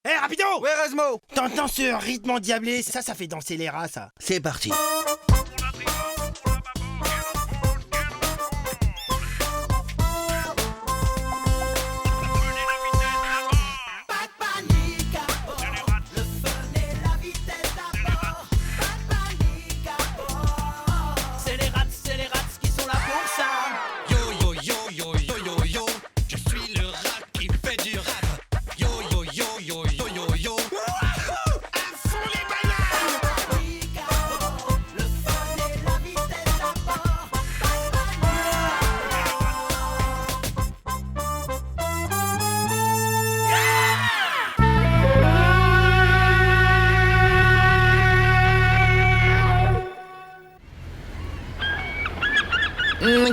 Hé, rapido! Ouais, Erasmo! T'entends ce rythme endiablé? Ça fait danser les rats, ça. C'est parti.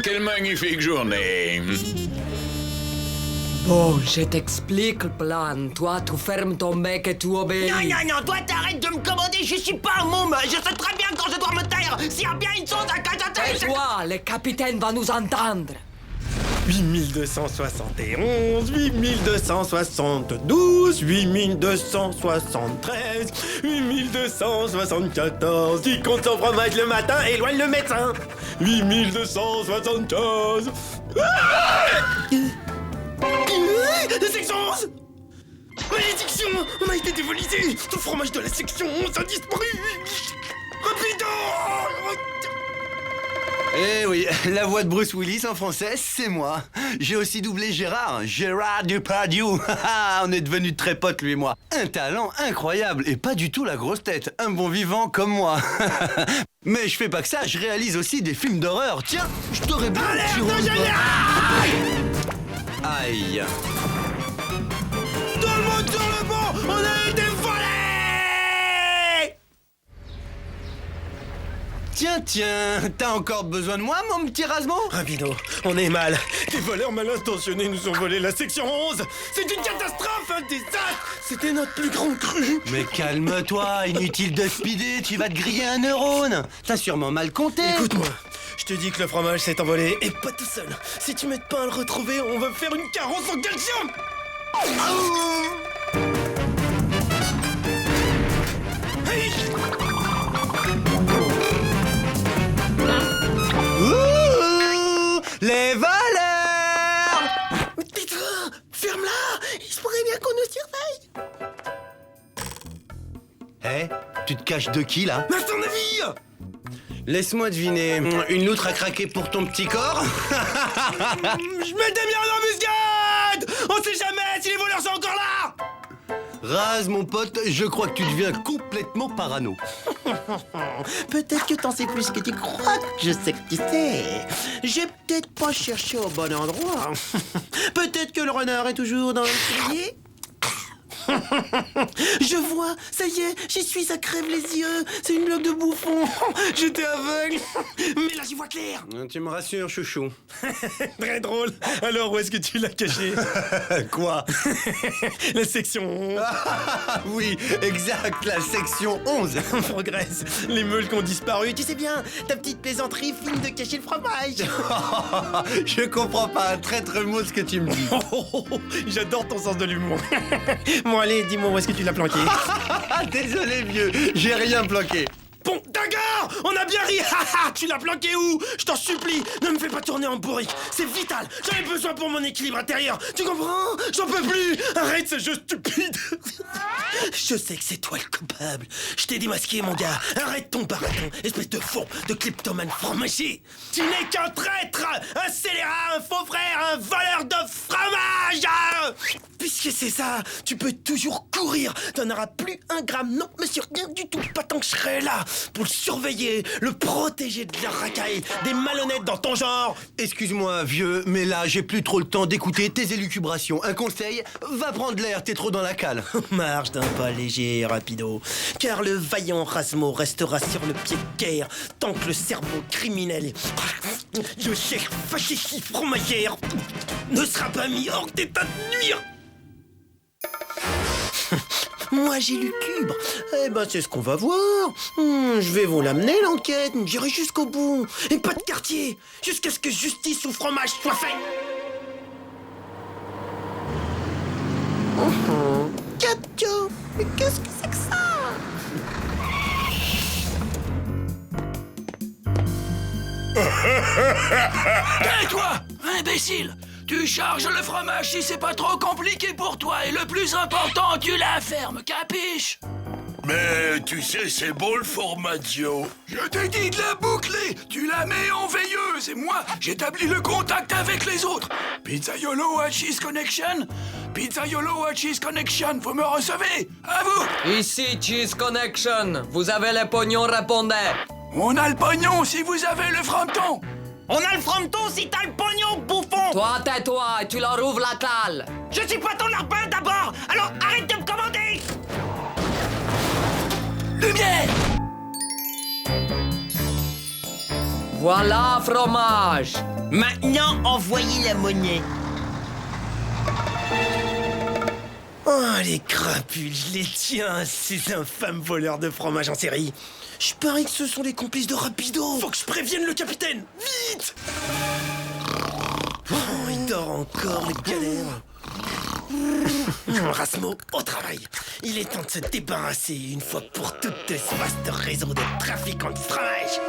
Quelle magnifique journée. Bon, je t'explique le plan. Toi, tu fermes ton bec et tu obéis. Non, toi t'arrêtes de me commander, je suis pas un môme. Je sais très bien quand je dois me taire. S'il y a bien une chose à cacher, Et toi, le capitaine va nous entendre. 8271, 8272, 8273, 8274. Qui compte son fromage le matin, éloigne le médecin. 8275. La section 11. Malédiction, on a été dévolisé. Tout le fromage de la section 11 a disparu. Rapido. Eh oui, la voix de Bruce Willis en français, c'est moi. J'ai aussi doublé Gérard Depardieu. On est devenus très potes, lui et moi. Un talent incroyable et pas du tout la grosse tête. Un bon vivant comme moi. Mais je fais pas que ça, je réalise aussi des films d'horreur. Tiens, je t'aurais bien... Aïe. Tout le monde sur le banc, on a été volés. Tiens, t'as encore besoin de moi, mon petit Erasmo? Rapido, on est mal. Des voleurs mal intentionnés nous ont volé la section 11. C'est une catastrophe, un désastre. C'était notre plus grande crue. Mais calme-toi, inutile de speeder, tu vas te griller un neurone. T'as sûrement mal compté. Écoute-moi, je te dis que le fromage s'est envolé et pas tout seul. Si tu m'aides pas à le retrouver, on va faire une carence en calcium. Hey. Ouh, les voleurs! Putain, ferme-la. Il se pourrait bien qu'on nous surveille. Eh, tu te caches de qui, là? Mais à ton avis? Laisse-moi deviner, une loutre a craqué pour ton petit corps? Je mets des miens en embuscade. On sait jamais si les voleurs sont encore là. Raz, mon pote, je crois que tu deviens complètement parano. Peut-être que t'en sais plus que tu crois. Je sais que tu sais. J'ai peut-être pas cherché au bon endroit. Peut-être que le renard est toujours dans le cellier. Je vois, ça y est, j'y suis, ça crève les yeux. C'est une blague de bouffon. J'étais aveugle. Mais là, j'y vois clair. Tu me rassures, chouchou. Très drôle. Alors, où est-ce que tu l'as caché? Quoi? La section 11. Ah oui, exact, la section 11. On progresse. Les meules qui ont disparu. Tu sais bien, ta petite plaisanterie finit de cacher le fromage. Je comprends pas un traître mot ce que tu me dis. J'adore ton sens de l'humour. Bon, allez, dis-moi où est-ce que tu l'as planqué. Désolé, vieux, j'ai rien planqué. Bon, d'accord, on a bien ri. Tu l'as planqué où? Je t'en supplie, ne me fais pas tourner en bourrique. C'est vital, j'en ai besoin pour mon équilibre intérieur. Tu comprends? J'en peux plus. Arrête ce jeu stupide. Je sais que c'est toi le coupable. Je t'ai démasqué, mon gars. Arrête ton baratin, espèce de faux, de kleptomane fromager. Tu n'es qu'un traître, un scélérat, un faux frère, un voleur de fromage. Puisque c'est ça, tu peux toujours courir. T'en auras plus un gramme, non, monsieur, rien du tout. Pas tant que je serai là pour le surveiller, le protéger de la racaille, des malhonnêtes dans ton genre. Excuse-moi, vieux, mais là, j'ai plus trop le temps d'écouter tes élucubrations. Un conseil, va prendre l'air, t'es trop dans la cale. Marche d'un pas léger, rapido, car le vaillant Erasmo restera sur le pied de guerre tant que le cerveau criminel de chef fasciste fromagère ne sera pas mis hors d'état de nuire. Moi j'ai lucubre. Eh ben c'est ce qu'on va voir. Je vais vous l'amener l'enquête. J'irai jusqu'au bout. Et pas de quartier. Jusqu'à ce que justice ou fromage soit fait. Capture. Mais qu'est-ce que c'est que ça? Tais-toi, imbécile! Tu charges le fromage si c'est pas trop compliqué pour toi et le plus important, tu la fermes, capiche? Mais tu sais, c'est beau le formaggio. Je t'ai dit de la boucler! Tu la mets en veilleuse et moi, j'établis le contact avec les autres. Pizzaiolo à Cheese Connection? Pizzaiolo à Cheese Connection, vous me recevez? À vous! Ici, Cheese Connection. Vous avez le pognon, répondez. On a le pognon si vous avez le fronton! On a le fronton si t'as le pognon, bouffon! Toi, tais-toi et tu leur ouvres la cale. Je suis pas ton larbin d'abord! Alors arrête de me commander! Lumière! Voilà, fromage. Maintenant, envoyez la monnaie. Oh, les crapules, je les tiens, ces infâmes voleurs de fromage en série. Je parie que ce sont les complices de Rapido. Faut que je prévienne le capitaine, vite! Oh, il dort encore, le galère. Rasmo, au travail. Il est temps de se débarrasser une fois pour toutes de ce vaste réseau de trafiquants de fromage.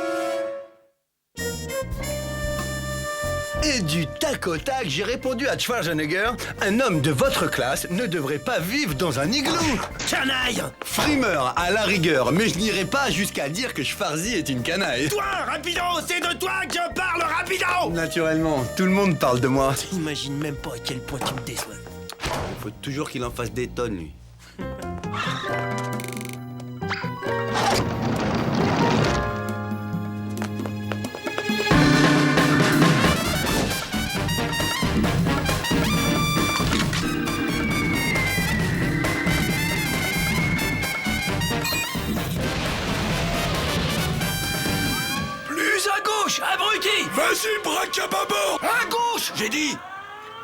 Et du tac au tac, j'ai répondu à Schwarzenegger, un homme de votre classe ne devrait pas vivre dans un igloo. Canaille! Frimeur à la rigueur, mais je n'irai pas jusqu'à dire que Schwarzy est une canaille. Toi, Rapido, c'est de toi que je parle, Rapido! Naturellement, tout le monde parle de moi. T'imagines même pas à quel point tu me déçois. Il faut toujours qu'il en fasse des tonnes, lui. Plus à gauche, abruti! Vas-y, braque à bâbord! À gauche, j'ai dit!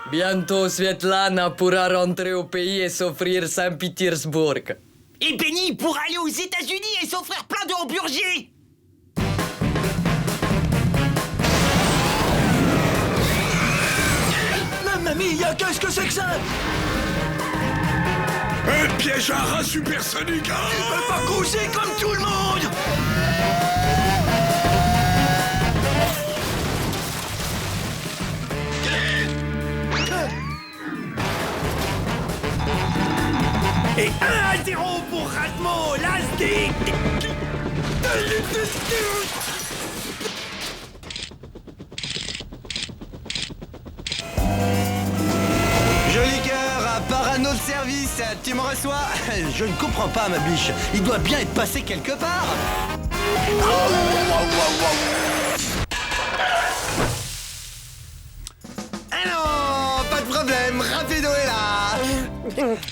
Bientôt, Svetlana pourra rentrer au pays et s'offrir Saint-Pétersbourg. Et Benny pour aller aux États-Unis et s'offrir plein de hamburgers! Mamma mia, qu'est-ce que c'est que ça? Un piège à rat supersonique! Tu peux pas causer comme tout le monde! Et 1-0 pour Rasmo, l'Aztec! Joli cœur, à parano de service, tu me reçois? Je ne comprends pas, ma biche. Il doit bien être passé quelque part. Ah non, pas de problème, Rapido est là.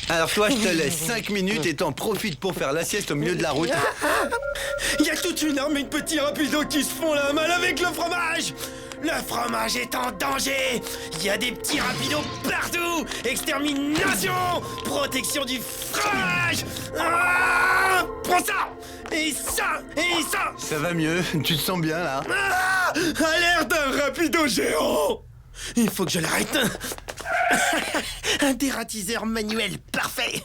Alors toi, je te laisse 5 minutes et t'en profites pour faire la sieste au milieu de la route. Il y a toute une armée de petits Rapidos qui se font la malle avec le fromage! Le fromage est en danger! Il y a des petits Rapidos partout! Extermination! Protection du fromage! Ah, prends ça! Et ça! Et ça! Ça va mieux, tu te sens bien là? Ah, alerte un Rapido géant! Il faut que je l'arrête! Un dératiseur manuel parfait!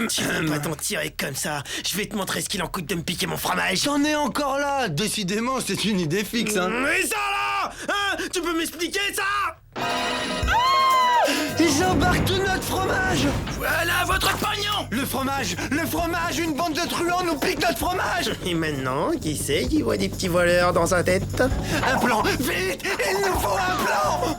Tu peux pas t'en tirer comme ça! Je vais te montrer ce qu'il en coûte de me piquer mon fromage! J'en ai encore là. Décidément, c'est une idée fixe, hein. Mais ça là! Hein? Tu peux m'expliquer ça? Ils embarquent tout notre fromage. Voilà votre pognon! Le fromage, une bande de truands nous pique notre fromage. Et maintenant, qui c'est qui voit des petits voleurs dans sa tête? Un plan, vite, il nous faut un plan.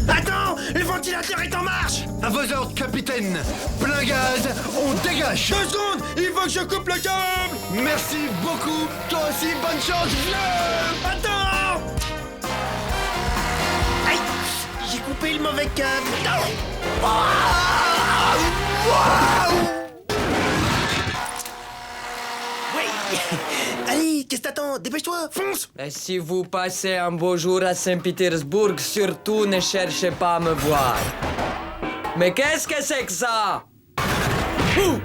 Attends! Le ventilateur est en marche! À vos ordres, capitaine. Plein gaz, on dégage. 2 secondes! Il faut que je coupe le câble! Merci beaucoup. Toi aussi, bonne chance, vieux. Attends! Aïe! J'ai coupé le mauvais câble! Oui! Allez, qu'est-ce que t'attends? Dépêche-toi, fonce! Et si vous passez un beau jour à Saint-Pétersbourg, surtout ne cherchez pas à me voir. Mais qu'est-ce que c'est que ça? Il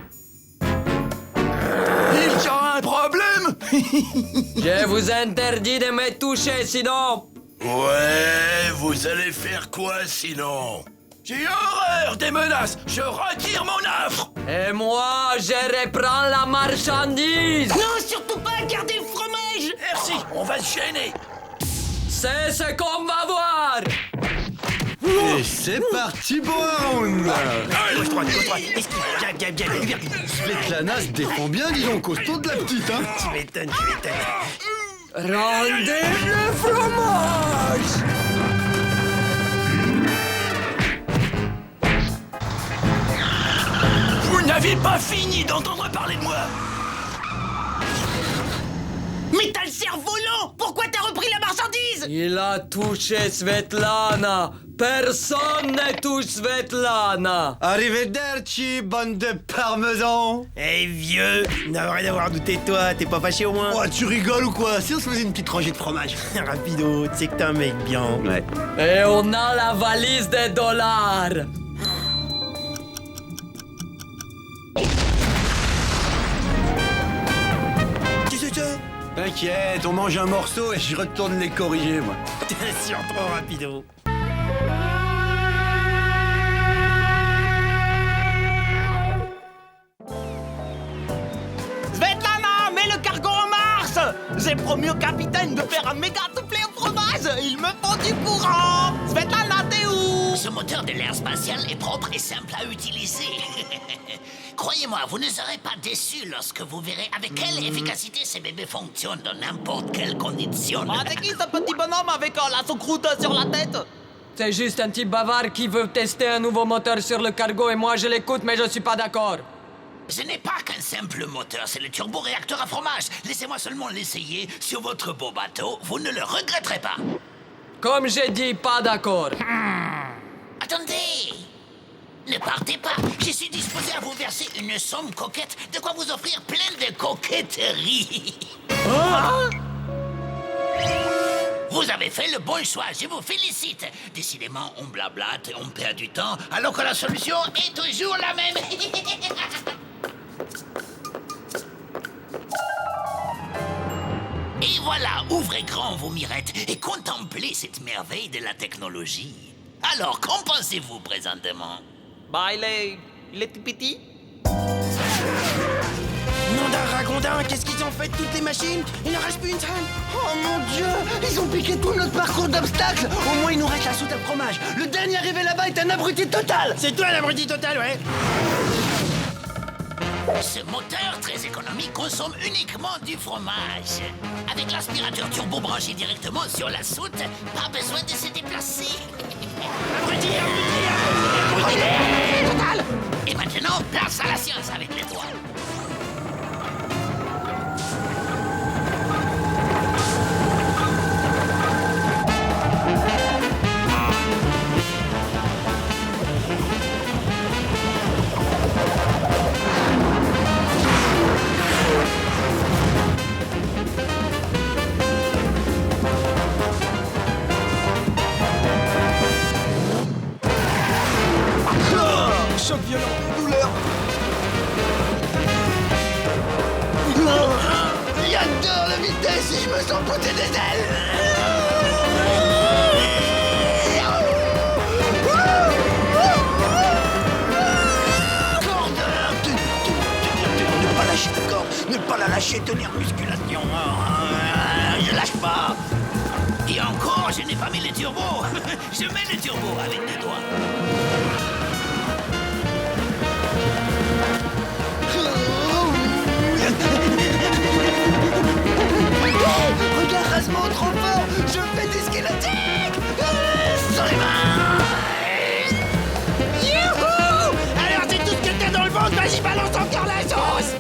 y a un problème! Je vous interdis de me toucher, sinon... Ouais, vous allez faire quoi sinon? J'ai horreur des menaces. Je retire mon offre. Et moi, je reprends la marchandise. Non, surtout pas, gardez le fromage. Merci, on va se gêner. C'est ce qu'on va voir. Et c'est parti pour un round. Gauche, droite, esquive, gab, viens. Svetlana se défend bien, dis donc, costaud de la petite, hein. Tu m'étonnes. Rendez le fromage. Vous n'avez pas fini d'entendre parler de moi. Mais t'as le cerf-volant. Pourquoi t'as repris la marchandise? Il a touché Svetlana. Personne ne touche Svetlana. Arrivederci, bande de parmesans. Eh vieux, n'aurait d'avoir douté de toi, t'es pas fâché au moins? Oh, tu rigoles ou quoi? Si on se faisait une petite rangée de fromage. Rapido, tu sais que t'es un mec bien. Ouais. Et on a la valise des dollars. Qu'est-ce que c'est? T'inquiète, on mange un morceau et je retourne les corriger, moi. T'es sûr trop rapido. Svetlana, mets le cargo en marche. J'ai promis au capitaine de faire un méga soufflé au fromage. Il me faut du courant. Svetlana, t'es où? Ce moteur de l'air spatial est propre et simple à utiliser. Croyez-moi, vous ne serez pas déçus lorsque vous verrez avec quelle efficacité ces bébés fonctionnent dans n'importe quelle condition. Ah, c'est qui ce petit bonhomme avec la soucroute sur la tête? C'est juste un type bavard qui veut tester un nouveau moteur sur le cargo et moi je l'écoute mais je suis pas d'accord. Ce n'est pas qu'un simple moteur, c'est le turboréacteur à fromage. Laissez-moi seulement l'essayer sur votre beau bateau, vous ne le regretterez pas. Comme j'ai dit, pas d'accord. Attendez! Ne partez pas, je suis disposé à vous verser une somme coquette, de quoi vous offrir plein de coquetterie. Vous avez fait le bon choix, je vous félicite. Décidément, on blablate et on perd du temps, alors que la solution est toujours la même. Et voilà, ouvrez grand vos mirettes et contemplez cette merveille de la technologie. Alors, qu'en pensez-vous présentement? Bah, il est tout petit. Nom d'un ragondin, qu'est-ce qu'ils ont fait de toutes les machines? Il ne reste plus une seule. Oh mon Dieu, ils ont piqué tout notre parcours d'obstacles. Au moins, il nous reste la soute à fromage. Le dernier arrivé là-bas est un abruti total. C'est toi l'abruti total, ouais. Ce moteur très économique consomme uniquement du fromage. Avec l'aspirateur turbo branché directement sur la soute, pas besoin de se déplacer. Total! Et maintenant, place à la science avec les doigts. Choc violent, douleur. J'adore la vitesse et je me sens poter des ailes. Corde, ne pas lâcher la corde, ne pas la lâcher, tenir musculation. Je lâche pas. Et encore, je n'ai pas mis les turbos. Je mets les turbos avec les doigts. Regarde, Rasmo, trop fort. Je fais des squelettiques. Sur les mains. Youhou! Alors c'est tout ce que t'as dans le ventre, vas-y balance encore la sauce.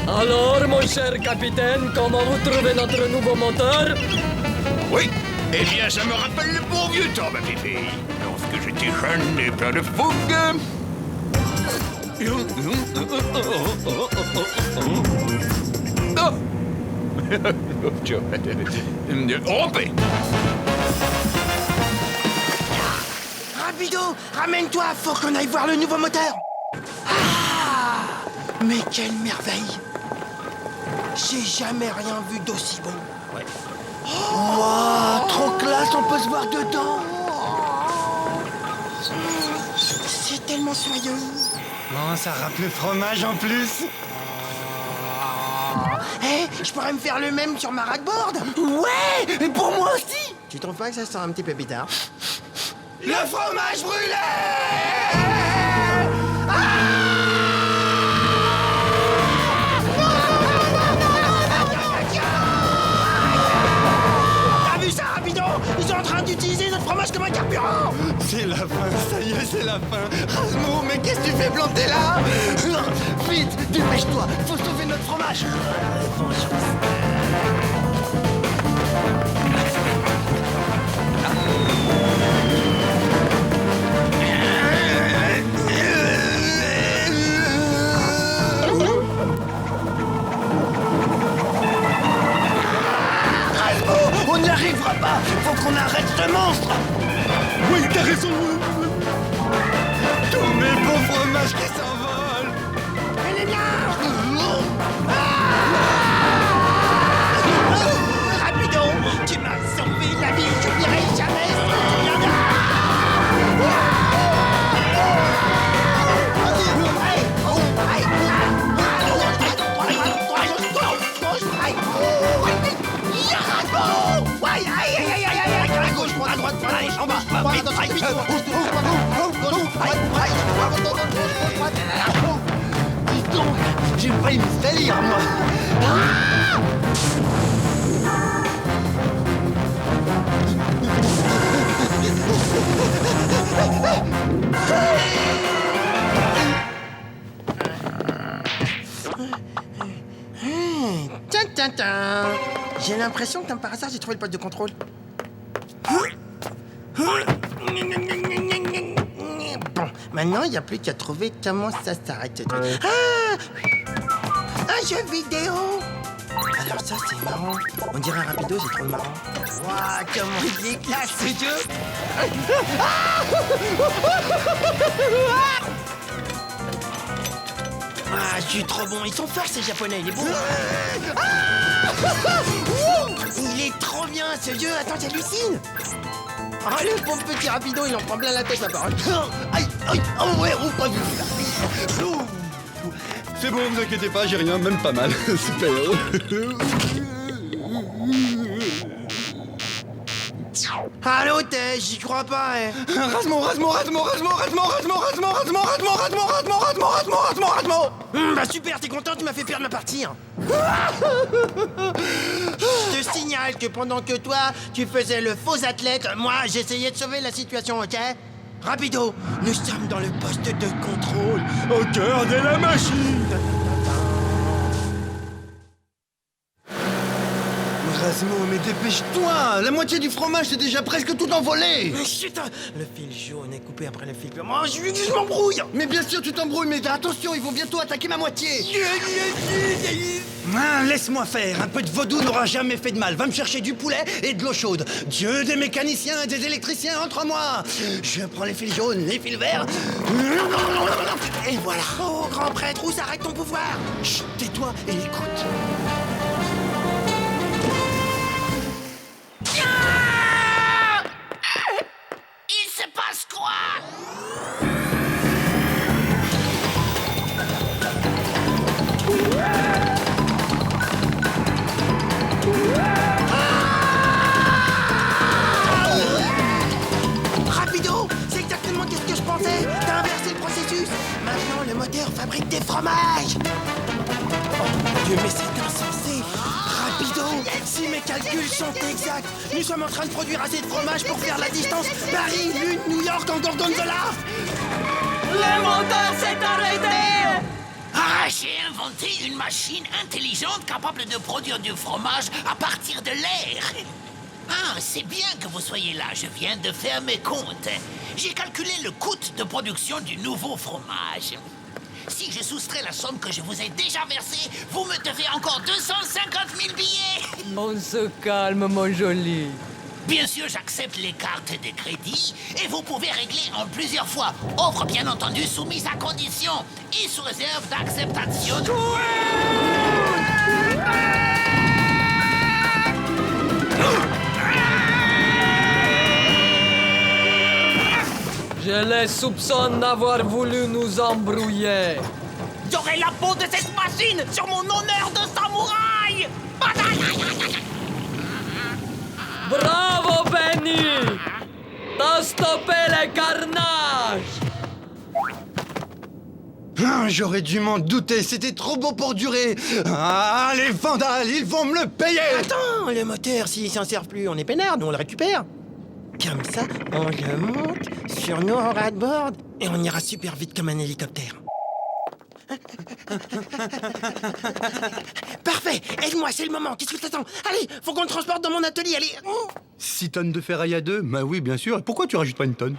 Alors, mon cher capitaine, comment vous trouvez notre nouveau moteur? Oui, eh bien, ça me rappelle le bon vieux temps, ma fille. Lorsque j'étais jeune et plein de fougue. Oh! Rompez! Rapido, ramène-toi, faut qu'on aille voir le nouveau moteur. Ah! Mais quelle merveille! J'ai jamais rien vu d'aussi beau. Wow, trop classe, on peut se voir dedans. tellement soyeux. Oh, ça râpe le fromage en plus. Je pourrais me faire le même sur ma ragboard. Ouais, et pour moi aussi. Tu trouves pas que ça sent un petit peu bizarre? Le fromage brûlé. T'as vu ça, Rapido? Ils sont en train d'utiliser notre fromage comme un carburant. C'est la fin, ça y est, c'est la fin. Rasmo, mais qu'est-ce que tu fais planter là? Vite, dépêche-toi, faut sauver notre fromage. On n'y arrivera pas. Faut qu'on arrête ce monstre. Oui, t'as raison. Tous mes beaux fromages qui s'envolent. Elle est bien. Rapido, tu m'as sauvé la vie. Je n'irai jamais sans rien. Dis donc, j'ai failli me salir, moi. Tiens, tiens, tiens. J'ai l'impression que par hasard, j'ai trouvé le poste de contrôle. Bon, maintenant, il n'y a plus qu'à trouver comment ça s'arrête ce truc. Un jeu vidéo. Alors ça, c'est marrant. On dirait un rapido, c'est trop marrant. Waouh, comment il éclate ce jeu. Ah, je suis trop bon. Ils sont forts, ces Japonais. Il est bon. Il est trop bien, ce jeu. Attends, j'hallucine. Ah, le pauvre petit rapido, il en prend plein la tête, la parole. Aïe, aïe, oh ouais, oh, pas vu. C'est bon, vous inquiétez pas, j'ai rien, même pas mal. Super. Allô, Tej, j'y crois pas, hein. Rasmo. Bah super, t'es content, tu m'as fait perdre ma partie. Hein. Je te signale que pendant que toi, tu faisais le faux athlète, moi, j'essayais de sauver la situation, ok? Rapido, nous sommes dans le poste de contrôle, au cœur de la machine. Rasmo, mais dépêche-toi. La moitié du fromage, c'est déjà presque tout envolé. Chut, le fil jaune est coupé après le fil blanc. Oh, je m'embrouille. Mais bien sûr, tu t'embrouilles, mais attention, ils vont bientôt attaquer ma moitié. Ah, laisse-moi faire. Un peu de vaudou n'aura jamais fait de mal. Va me chercher du poulet et de l'eau chaude. Dieu des mécaniciens et des électriciens entre moi. Je prends les fils jaunes, les fils verts. Et voilà. Oh, grand prêtre, où s'arrête ton pouvoir? Chut, tais-toi et écoute. Il se passe quoi? Rapido, c'est exactement ce que je pensais. T'as inversé le processus. Maintenant, le moteur fabrique des fromages. Oh mon Dieu, mais c'est insensé. Rapido, si mes calculs sont exacts, nous sommes en train de produire assez de fromage pour faire la distance Paris, Lune, New York en gorgonzola. Le moteur s'est arrêté! Ah, j'ai inventé une machine intelligente capable de produire du fromage à partir de l'air. Ah, c'est bien que vous soyez là. Je viens de faire mes comptes. J'ai calculé le coût de production du nouveau fromage. Si je soustrais la somme que je vous ai déjà versée, vous me devez encore 250 000 billets. On se calme, mon joli. Bien sûr, j'accepte les cartes de crédit et vous pouvez régler en plusieurs fois. Offre bien entendu soumise à condition et sous réserve d'acceptation. Je les soupçonne d'avoir voulu nous embrouiller. J'aurai la peau de cette machine sur mon honneur de samouraï. Bravo, Benny! T'as stoppé les carnages! Ah, j'aurais dû m'en douter, c'était trop beau pour durer. Ah, les vandales, ils vont me le payer. Attends, le moteur, s'il s'en sert plus, on est peinard, nous on le récupère. Comme ça, on le monte sur nos radboards et on ira super vite comme un hélicoptère. Parfait, aide-moi, c'est le moment, qu'est-ce que t'attends? Allez, faut qu'on le transporte dans mon atelier, allez. 6 tonnes de ferraille à 2? Bah oui, bien sûr. Et pourquoi tu rajoutes pas une tonne?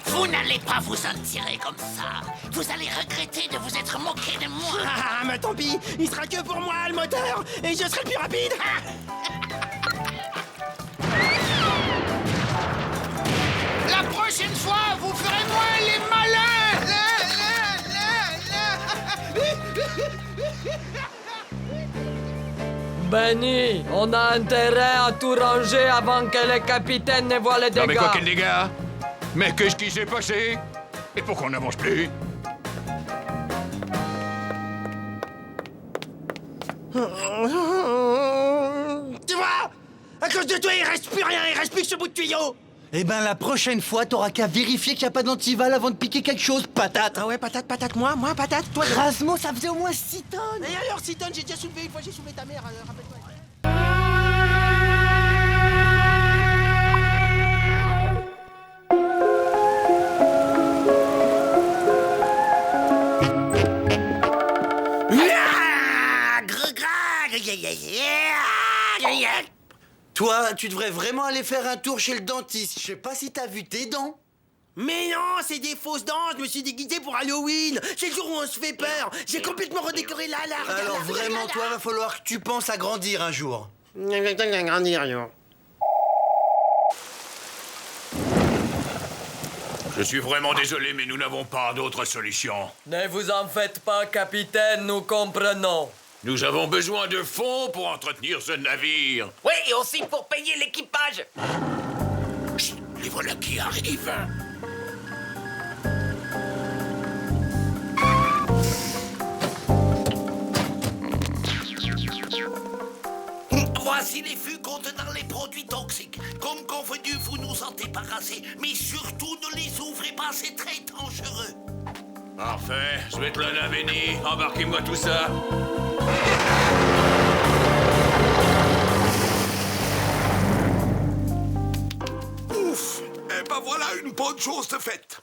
Vous n'allez pas vous en tirer comme ça. Vous allez regretter de vous être moqué de moi. Ah, mais tant pis, il sera que pour moi, le moteur, et je serai le plus rapide. La prochaine fois, vous ferez moins les malins. Benny, on a intérêt à tout ranger avant que le capitaine ne voit les Non mais dégâts. quoi quel dégât? Mais qu'est-ce qui s'est passé? Et pourquoi on n'avance plus? Tu vois? À cause de toi, il reste plus rien, il reste plus que ce bout de tuyau. Eh ben, la prochaine fois, t'auras qu'à vérifier qu'il n'y a pas d'antival avant de piquer quelque chose, patate. Ah ouais, patate, moi, patate, toi. Rasmo, ça faisait au moins 6 tonnes. Et alors, 6 tonnes, j'ai déjà soulevé une fois, j'ai soulevé ta mère, rappelle-toi. Toi, tu devrais vraiment aller faire un tour chez le dentiste. Je sais pas si t'as vu tes dents. Mais non, c'est des fausses dents, je me suis déguisé pour Halloween. C'est le jour où on se fait peur. J'ai complètement redécoré là, regarde, Alors là, regarde, vraiment, là, toi, va falloir que tu penses à grandir un jour. Grandir, yo. Je suis vraiment désolé, mais nous n'avons pas d'autre solution. Ne vous en faites pas, capitaine, nous comprenons. Nous avons besoin de fonds pour entretenir ce navire. Oui, et aussi pour payer l'équipage. Chut, les voilà qui arrivent. Voici les fûts contenant les produits toxiques. Comme convenu, vous nous en débarrassez. Mais surtout, ne les ouvrez pas, c'est très dangereux. Parfait, Svetlana, Benny, embarquez-moi tout ça. Ouf! Eh ben voilà une bonne chose de faite.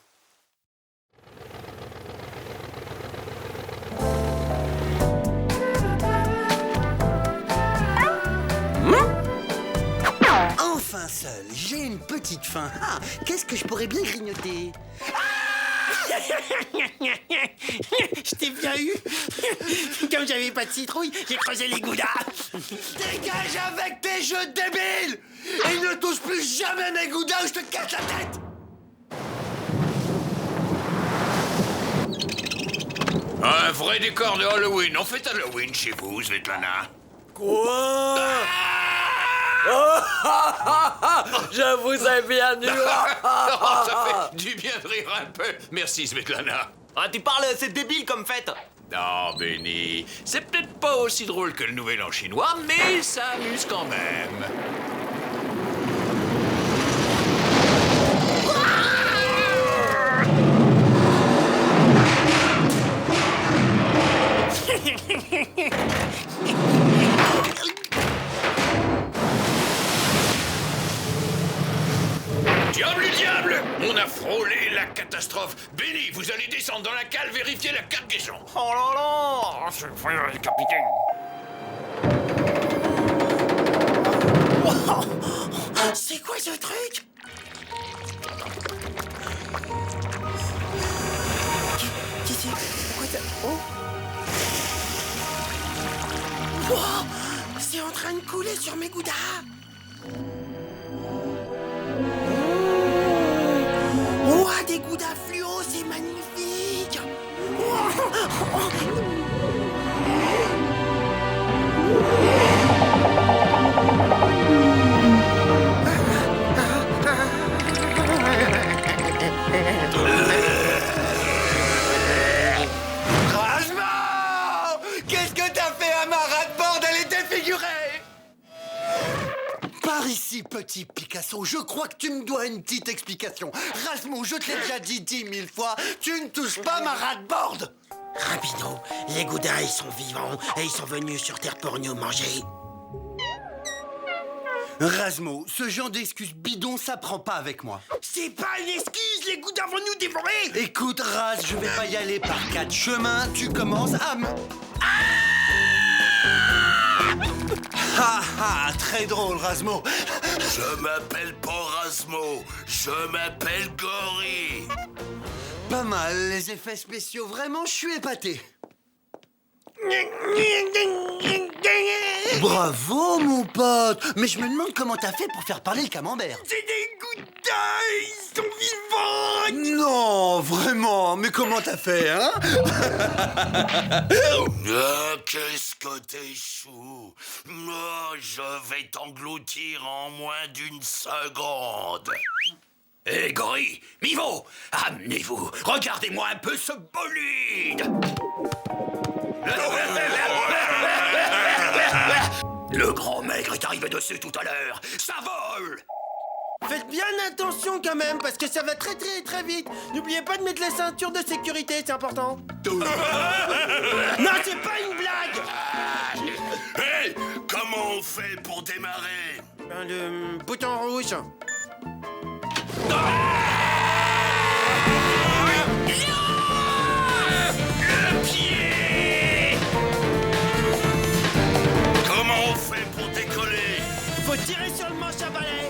Enfin seul, j'ai une petite faim. Ah, qu'est-ce que je pourrais bien grignoter? Je t'ai bien eu. Comme j'avais pas de citrouille, j'ai creusé les goudas. Dégage avec tes jeux débiles! Et ne touche plus jamais mes goudas ou je te casse la tête! Un vrai décor de Halloween. On fait Halloween chez vous, Svetlana. Quoi? Je vous ai bien eu. Ça fait du bien de rire un peu. Merci, Svetlana. Ah, tu parles, c'est débile comme fête. Non, Benny, c'est peut-être pas aussi drôle que le Nouvel An chinois, mais ça amuse quand même. Diable! On a frôlé la catastrophe. Benny, vous allez descendre dans la cale vérifier la cargaison. Oh là là, c'est vrai, capitaine. C'est quoi ce truc? Qui c'est? Pourquoi t'as... Oh! Wow! C'est en train de couler sur mes goudas! Ouah, des goudas fluo, c'est magnifique! petit Picasso, je crois que tu me dois une petite explication. Rasmo, je te l'ai déjà dit 10 000 fois, tu ne touches pas ma rate-board. Rapido, les Goudas, ils sont vivants et ils sont venus sur Terre pour nous manger. Rasmo, ce genre d'excuse bidon, ça prend pas avec moi. C'est pas une excuse, les Goudas vont nous dévorer. Écoute, Raz, je vais pas y aller par 4 chemins, tu commences à me... Ha ha, très drôle, Rasmo. Je m'appelle pas Rasmo, je m'appelle Gory. Pas mal, les effets spéciaux, vraiment, je suis épaté. Bravo, mon pote. Mais je me demande comment t'as fait pour faire parler le camembert. C'est des Goudas, ils sont vivants. Non, vraiment, mais comment t'as fait, hein? Ah, qu'est-ce que t'es chou. Oh, je vais t'engloutir en moins d'une seconde. Hé, Gory, Mivo, amenez-vous. Regardez-moi un peu ce bolide. Le grand maigre est arrivé dessus tout à l'heure. Ça vole. Faites bien attention quand même, parce que ça va très très très vite. N'oubliez pas de mettre la ceinture de sécurité, c'est important. Non, c'est pas une blague. Hé, comment on fait pour démarrer? Le bouton rouge. Le pied. Comment on fait pour décoller? Faut tirer sur le manche à balai.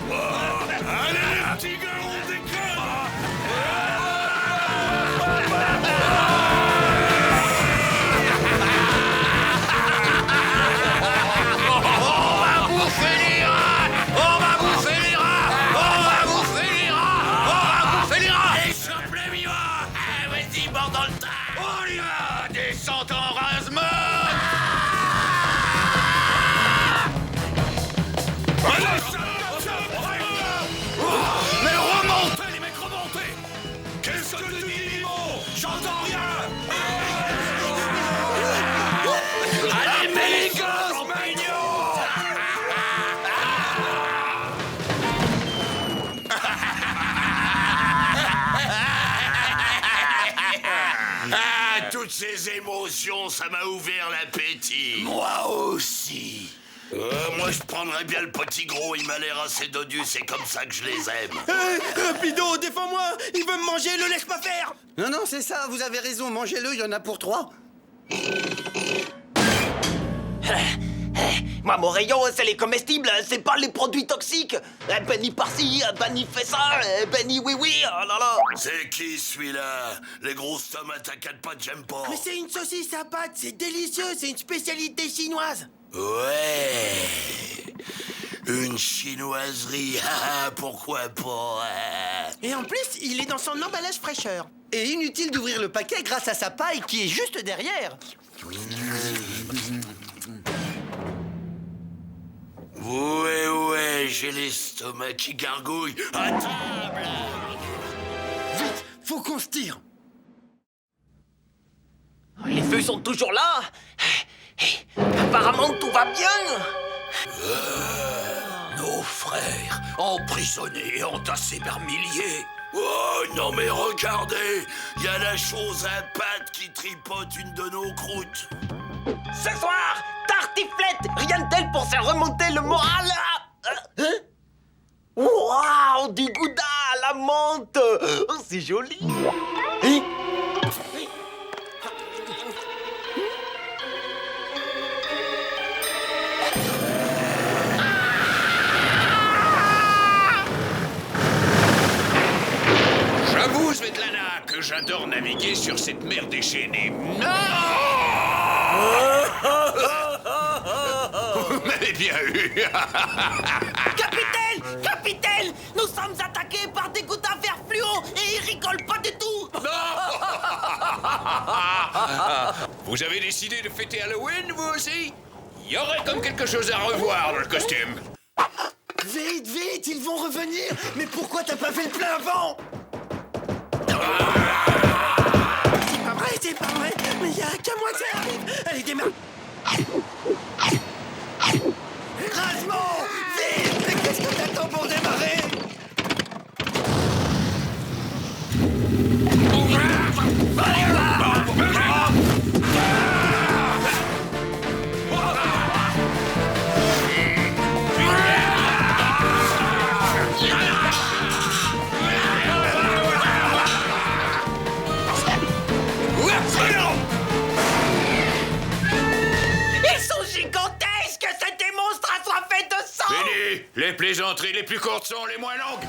Allez, les petits gars, on décolle. Toutes ces émotions, ça m'a ouvert l'appétit. Moi aussi. Moi, je prendrais bien le petit gros, il m'a l'air assez dodu, c'est comme ça que je les aime. Rapido, défends-moi. Il veut me manger, le laisse pas faire. Non, non, c'est ça, vous avez raison, mangez-le, il y en a pour 3. Moi, mon rayon, c'est les comestibles, c'est pas les produits toxiques. Benny par-ci, Benny fait ça, Benny oui, oh là là. C'est qui celui-là? Les grosses tomates à 4 pattes, j'aime pas. Mais c'est une saucisse à pâte, c'est délicieux, c'est une spécialité chinoise. Ouais. Une chinoiserie, pourquoi pas? Et en plus, il est dans son emballage fraîcheur. Et inutile d'ouvrir le paquet grâce à sa paille qui est juste derrière. Ouais, j'ai l'estomac qui gargouille. À table! Vite, faut qu'on se tire. Les feux sont toujours là. Apparemment, tout va bien. Nos frères, emprisonnés, entassés par milliers. Oh non mais regardez, il y a la chose à pattes qui tripote une de nos croûtes. Ce soir, tartiflette, rien de tel pour faire remonter le moral. Waouh, du gouda à la menthe. Oh, c'est joli. J'avoue, Svetlana, que j'adore naviguer sur cette mer déchaînée. Non! Vous m'avez bien eu. Capitaine, nous sommes attaqués par des goudas verts fluo et ils rigolent pas du tout. Vous avez décidé de fêter Halloween, vous aussi? Il y aurait comme quelque chose à revoir dans le costume. Vite, vite, ils vont revenir. Mais pourquoi t'as pas fait le plein avant? C'est pas vrai, mais il y a qu'à moi que ça arrive. Allez, démarre. Rasmo, vite. Mais qu'est-ce entrées les plus courtes sont les moins longues.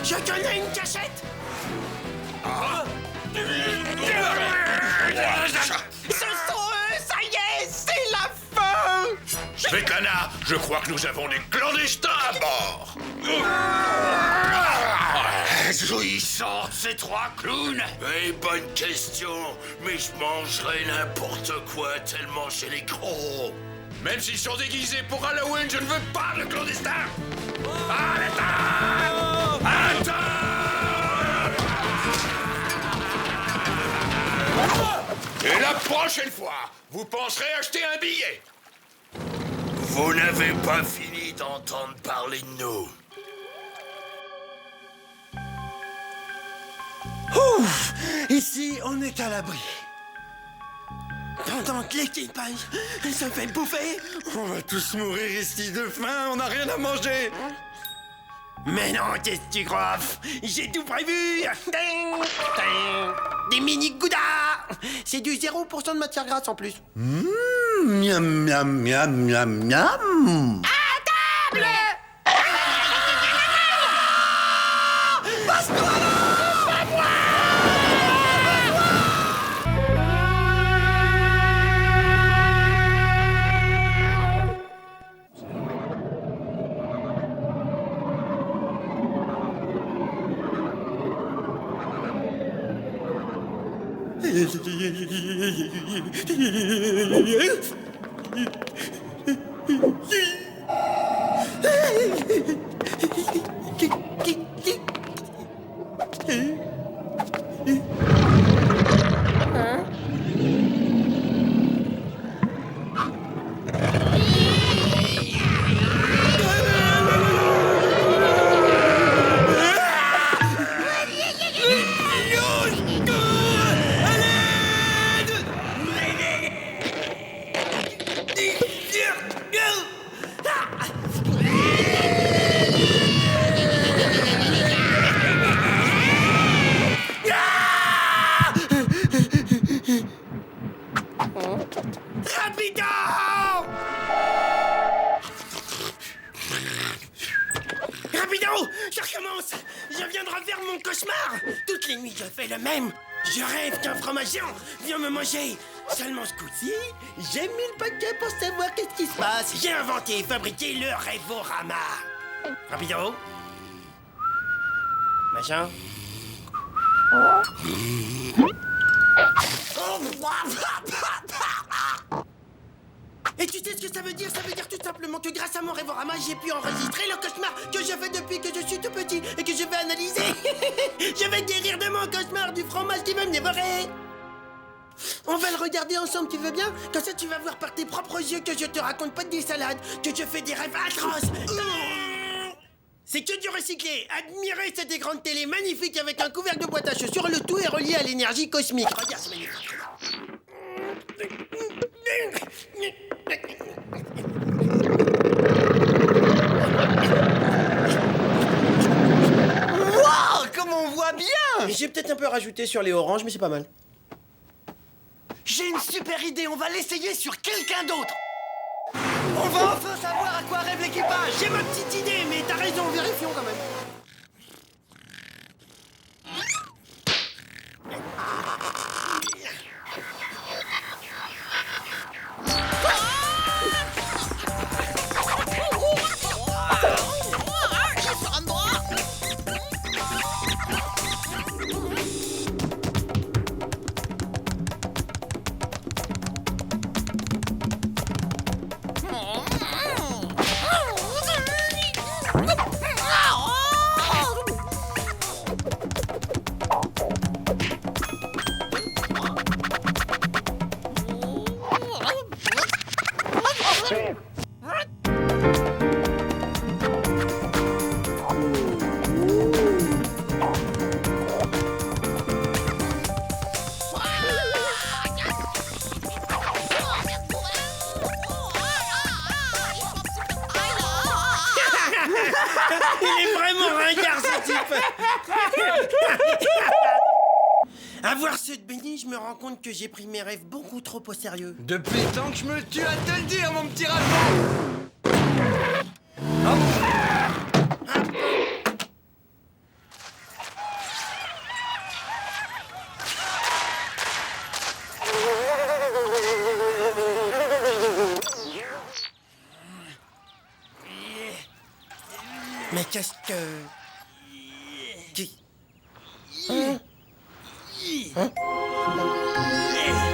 Je connais une cachette. Ce sont eux, ça y est, c'est la fin! Svetlana, je crois que nous avons des clandestins à bord. Jouissant, ces trois clowns. Bonne question, mais je mangerai n'importe quoi tellement chez les gros. Même s'ils sont déguisés pour Halloween, je ne veux pas de clandestins. Attends! Et la prochaine fois, vous penserez acheter un billet. Vous n'avez pas fini d'entendre parler de nous. Ouf! Ici, on est à l'abri. Pendant que l'équipage se fait bouffer, on va tous mourir ici de faim, on n'a rien à manger. Mais non, qu'est-ce que tu crois? J'ai tout prévu. Ding, ding. Des mini goudas. C'est du 0% de matière grasse en plus. Miam, miam, miam, miam, miam. À table! Rapido! Je recommence! Je viens de refaire mon cauchemar! Toutes les nuits, je fais le même! Je rêve qu'un fromager vient me manger! Seulement ce coup-ci, j'ai mis le paquet pour savoir qu'est-ce qui se passe! J'ai inventé et fabriqué le Rêvorama! Rapido! Machin? Et tu sais ce que ça veut dire? Ça veut dire tout simplement que grâce à mon Rêvorama, j'ai pu enregistrer le cauchemar que je fais depuis que je suis tout petit et que je vais analyser. Je vais guérir de mon cauchemar du fromage qui va me dévorer. On va le regarder ensemble, tu veux bien? Comme ça, tu vas voir par tes propres yeux que je te raconte pas des salades, que je fais des rêves atroces. C'est que du recyclé. Admirez cette grande télé magnifique avec un couvercle de boîte à chaussures. Le tout est relié à l'énergie cosmique. Regarde, c'est magnifique. Wow, comme on voit bien! J'ai peut-être un peu rajouté sur les oranges, mais c'est pas mal. J'ai une super idée, on va l'essayer sur quelqu'un d'autre! On va enfin savoir à quoi rêve l'équipage! J'ai ma petite idée, mais t'as raison, vérifions quand même. Il est vraiment ringard, ce type. À voir ceux de Benny, je me rends compte que j'ai pris mes rêves beaucoup trop au sérieux. Depuis le temps que je me tue à te le dire, mon petit raton! Qu'est-ce que... Qui... Hein? Hein?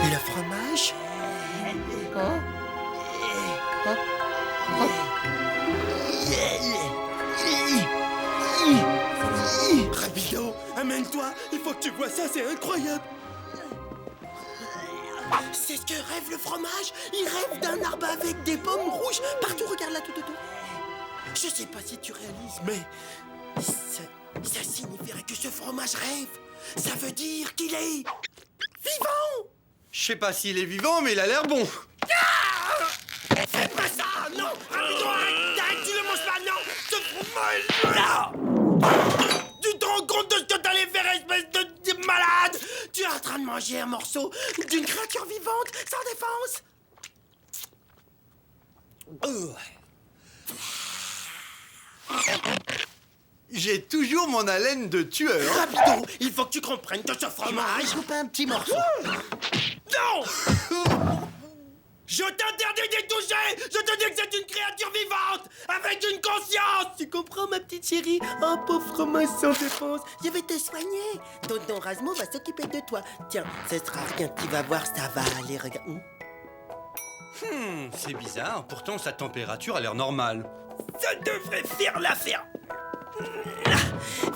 Le fromage? Hein? Hein? Rapido, amène-toi. Il faut que tu vois ça, c'est incroyable. C'est ce que rêve le fromage. Il rêve d'un arbre avec des pommes rouges partout. Regarde là, tout autour. Je sais pas si tu réalises, mais ça signifierait que ce fromage rêve. Ça veut dire qu'il est vivant. Je sais pas s'il est vivant, mais il a l'air bon. Fais pas ça, non. Rapido, arrête, tu le manges pas, non. Ce fromage... Tu te rends compte de ce que t'allais faire, espèce de malade? Tu es en train de manger un morceau d'une créature vivante sans défense. J'ai toujours mon haleine de tueur. Rapido, il faut que tu comprennes que ce fromage... Coupe un petit morceau. Non. Je t'interdis d'y toucher. Je te dis que c'est une créature vivante, avec une conscience. Tu comprends, ma petite chérie? Oh, pauvre fromage sans défense. Je vais te soigner. Tonton Rasmo va s'occuper de toi. Tiens, ce sera rien. Tu vas voir, ça va aller. Regarde. C'est bizarre. Pourtant, sa température a l'air normale. Ça devrait faire l'affaire.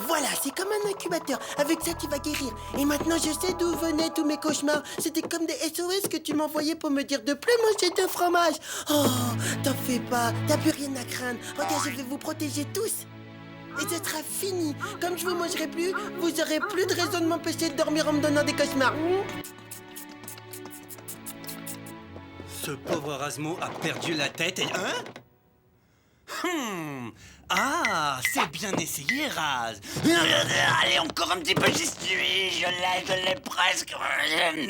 Voilà, c'est comme un incubateur. Avec ça, tu vas guérir. Et maintenant, je sais d'où venaient tous mes cauchemars. C'était comme des SOS que tu m'envoyais pour me dire de plus manger de fromage. Oh, t'en fais pas. T'as plus rien à craindre. Regarde, je vais vous protéger tous. Et ce sera fini. Comme je vous mangerai plus, vous aurez plus de raison de m'empêcher de dormir en me donnant des cauchemars. Ce pauvre Rasmo a perdu la tête et... Ah, c'est bien essayé, Raz. Allez, encore un petit peu, j'y suis. Je l'ai presque.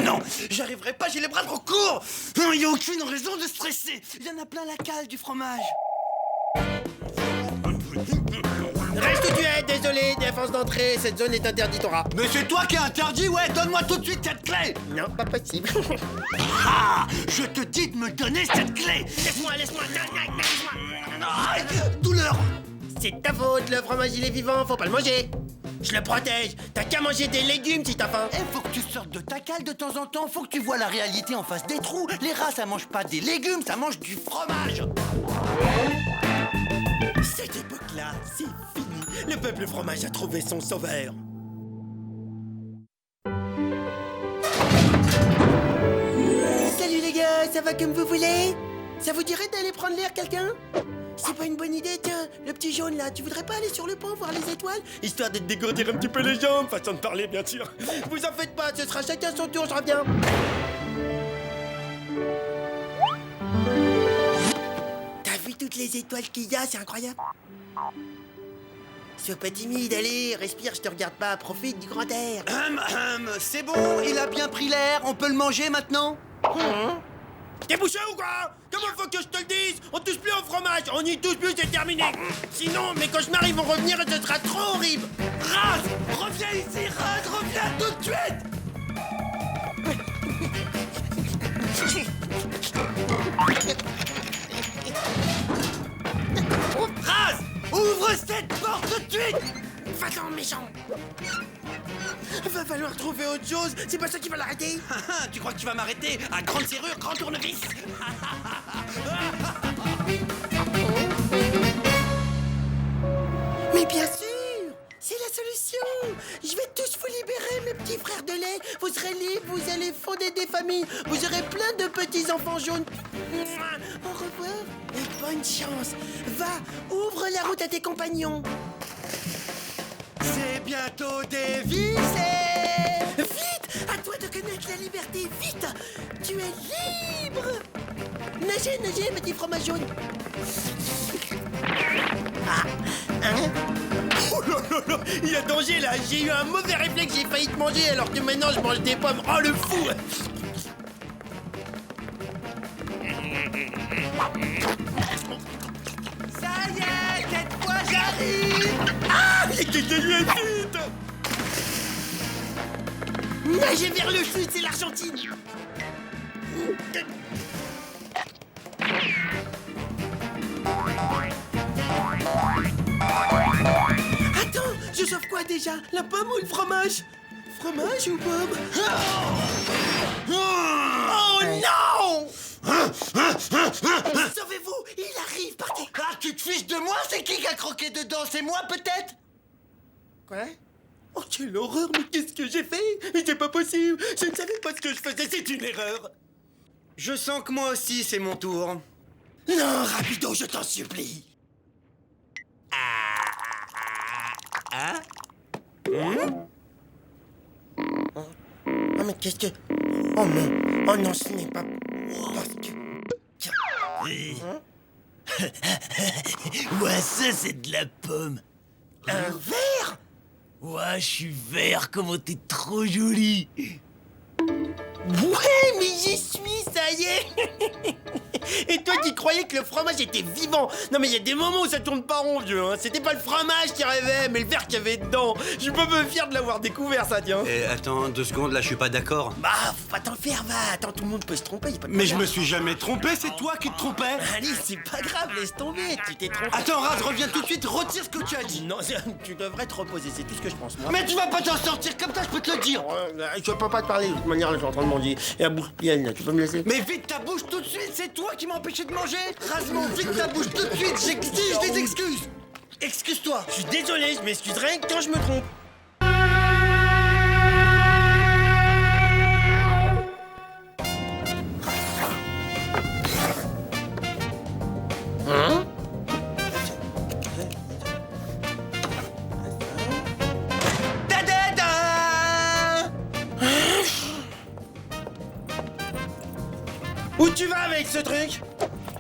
Non, j'arriverai pas, j'ai les bras trop courts. Il n'y a aucune raison de stresser. Il y en a plein la cale du fromage. Reste où tu es, désolé, défense d'entrée, cette zone est interdite au rat. Mais c'est toi qui es interdit, ouais. Donne-moi tout de suite cette clé. Non, pas possible. Ah, je te dis de me donner cette clé. Laisse-moi, laisse-moi. Douleur. C'est ta faute, le fromage il est vivant, faut pas le manger. Je le protège. T'as qu'à manger des légumes si t'as faim. Faut que tu sortes de ta cale de temps en temps. Faut que tu vois la réalité en face des trous. Les rats, ça mange pas des légumes, ça mange du fromage. Cette époque-là, c'est fini. Le peuple fromage a trouvé son sauveur. Salut les gars, ça va comme vous voulez? Ça vous dirait d'aller prendre l'air, quelqu'un? C'est pas une bonne idée, tiens, le petit jaune là, tu voudrais pas aller sur le pont voir les étoiles? Histoire de te dégourdir un petit peu les jambes, façon de parler, bien sûr. Vous en faites pas, ce sera chacun son tour, je reviens. T'as vu toutes les étoiles qu'il y a, c'est incroyable. Sois pas timide, allez, respire, je te regarde pas, profite du grand air. C'est bon, il a bien pris l'air. On peut le manger maintenant? T'es bouché ou quoi? Comment faut que je te le dise? On touche plus au fromage, on n'y touche plus, c'est terminé. Sinon, mes cauchemars, ils vont revenir et ce sera trop horrible. Raz, reviens ici, Raz, reviens tout de suite. Raz, ouvre cette porte tout de suite. Va-t'en, méchant. Va falloir trouver autre chose, c'est pas ça qui va l'arrêter. Tu crois que tu vas m'arrêter? À grande serrure, grand tournevis. Mais bien sûr, c'est la solution. Je vais tous vous libérer, mes petits frères de lait. Vous serez libres, vous allez fonder des familles. Vous aurez plein de petits enfants jaunes. Au revoir et bonne chance. Va, ouvre la route à tes compagnons. C'est bientôt dévissé. Vite, à toi de connaître la liberté, vite. Tu es libre. Nagez, nagez, petit fromage jaune. Oh là là là, il y a danger là. J'ai eu un mauvais réflexe, j'ai failli te manger alors que maintenant je mange des pommes. Oh le fou. Ça y est, cette fois j'arrive. Vite. Nagez vers le sud, c'est l'Argentine. Sauf quoi déjà? La pomme ou le fromage? Fromage ou pomme? Oh non! Sauvez-vous! Il arrive, partez! Ah, tu te fiches de moi? C'est qui a croqué dedans? C'est moi, peut-être? Quoi? Oh, quelle horreur! Mais qu'est-ce que j'ai fait? Mais c'est pas possible! Je ne savais pas ce que je faisais, c'est une erreur! Je sens que moi aussi, c'est mon tour. Non, Rapido, je t'en supplie! Oh, mais qu'est-ce que... Oh non! Oh non, ce n'est pas... Parce que... Ouais, ça, c'est de la pomme. Un verre? Ouais, je suis vert, comment t'es trop jolie. Ouais, mais j'y suis, ça y est! Et toi qui croyais que le fromage était vivant! Non mais il y a des moments où ça tourne pas rond, vieux, hein. C'était pas le fromage qui rêvait, mais le verre qu'il y avait dedans. Je suis pas peu fier de l'avoir découvert, ça, tiens. Eh, attends, 2 secondes, là, je suis pas d'accord. Bah, faut pas t'en faire, va. Attends, tout le monde peut se tromper, y a pas de Mais je problème. me suis jamais trompé, c'est toi qui te trompais. Allez, c'est pas grave, laisse tomber, tu t'es trompé. Attends, Raz, reviens tout de suite, retire ce que tu as dit. Non, tu devrais te reposer, c'est tout ce que je pense, moi. Mais tu vas pas t'en sortir comme ça, je peux te le dire. Je peux pas te parler de toute manière, là, je suis en train de manger. Et la bouche pleine, là, tu peux me laisser? Mais vite ta bouche tout de suite, c'est toi qui m'as empêché de manger. Rasement, vite ta bouche tout de suite, j'exige des excuses. Excuse-toi. Je suis désolé, je m'excuserai quand je me trompe. Où tu vas avec ce truc?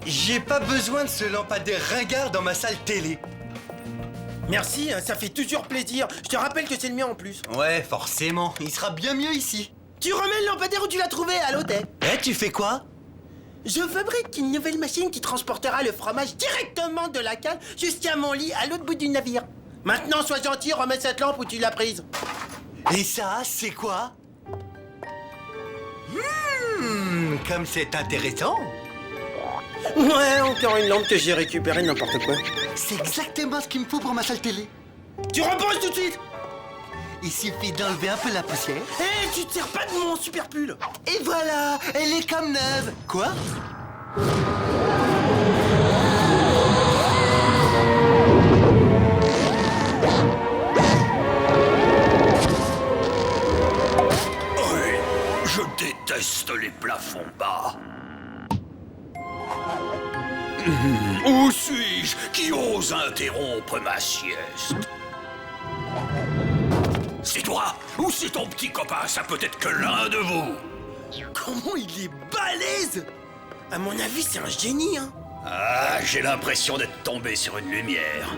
J'ai pas besoin de ce lampadaire ringard dans ma salle télé. Merci, hein, ça fait toujours plaisir. Je te rappelle que c'est le mien en plus. Ouais, forcément, il sera bien mieux ici. Tu remets le lampadaire où tu l'as trouvé, à l'hôtel. Eh, tu fais quoi? Je fabrique une nouvelle machine qui transportera le fromage directement de la cale jusqu'à mon lit à l'autre bout du navire. Maintenant, sois gentil, remets cette lampe où tu l'as prise. Et ça, c'est quoi? Comme c'est intéressant. Ouais, encore une lampe que j'ai récupérée, n'importe quoi. C'est exactement ce qu'il me faut pour ma salle télé. Tu reposes tout de suite. Il suffit d'enlever un peu la poussière. Hé, tu te sers pas de mon super pull. Et voilà, elle est comme neuve. Quoi? Oui, je déteste les plafonds bas. Où suis-je qui ose interrompre ma sieste? C'est toi ou c'est ton petit copain? Ça peut être que l'un de vous. Comment il est balèze. À mon avis, c'est un génie, hein. Ah, j'ai l'impression d'être tombé sur une lumière.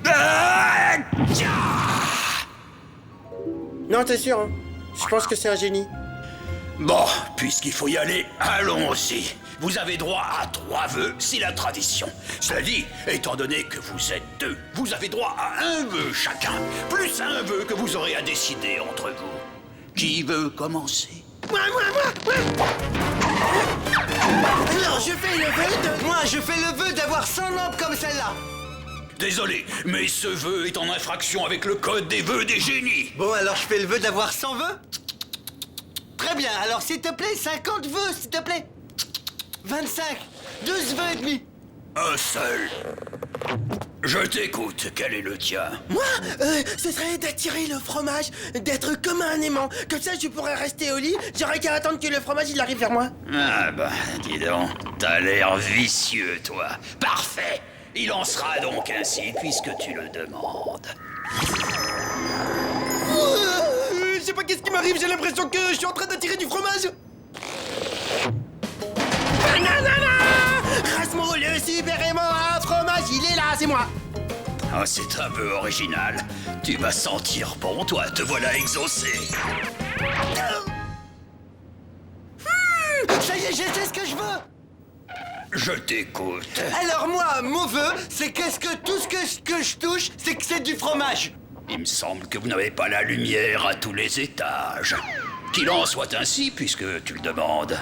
Ah, tiens. Non, t'es sûr, hein. Je pense que c'est un génie. Bon, puisqu'il faut y aller, allons-y. Vous avez droit à 3 vœux, c'est la tradition. Cela dit, étant donné que vous êtes 2, vous avez droit à 1 vœu chacun, plus un vœu que vous aurez à décider entre vous. Qui veut commencer? Moi. Alors, je fais le vœu de... Moi, je fais le vœu d'avoir 100 lampes comme celle-là. Désolé, mais ce vœu est en infraction avec le code des vœux des génies. Bon, alors je fais le vœu d'avoir 100 vœux. Très bien, alors s'il te plaît, 50 vœux, s'il te plaît. 25, 12 vœux et demi. Un seul. Je t'écoute, quel est le tien? Moi, ce serait d'attirer le fromage, d'être comme un aimant. Comme ça, je pourrais rester au lit, j'aurais qu'à attendre que le fromage il arrive vers moi. Ah bah, dis donc, t'as l'air vicieux, toi. Parfait. Il en sera donc ainsi, puisque tu le demandes. Je sais pas qu'est-ce qui m'arrive, j'ai l'impression que je suis en train d'attirer du fromage. Rasmo, le super aimant à fromage, il est là, c'est moi. Oh, c'est un peu original. Tu vas sentir bon, toi, te voilà exaucé. Ça y est, je sais ce que je veux. Je t'écoute. Alors moi, mon vœu, c'est qu'est-ce que tout ce que je touche, c'est que c'est du fromage. Il me semble que vous n'avez pas la lumière à tous les étages. Qu'il en soit ainsi, puisque tu le demandes.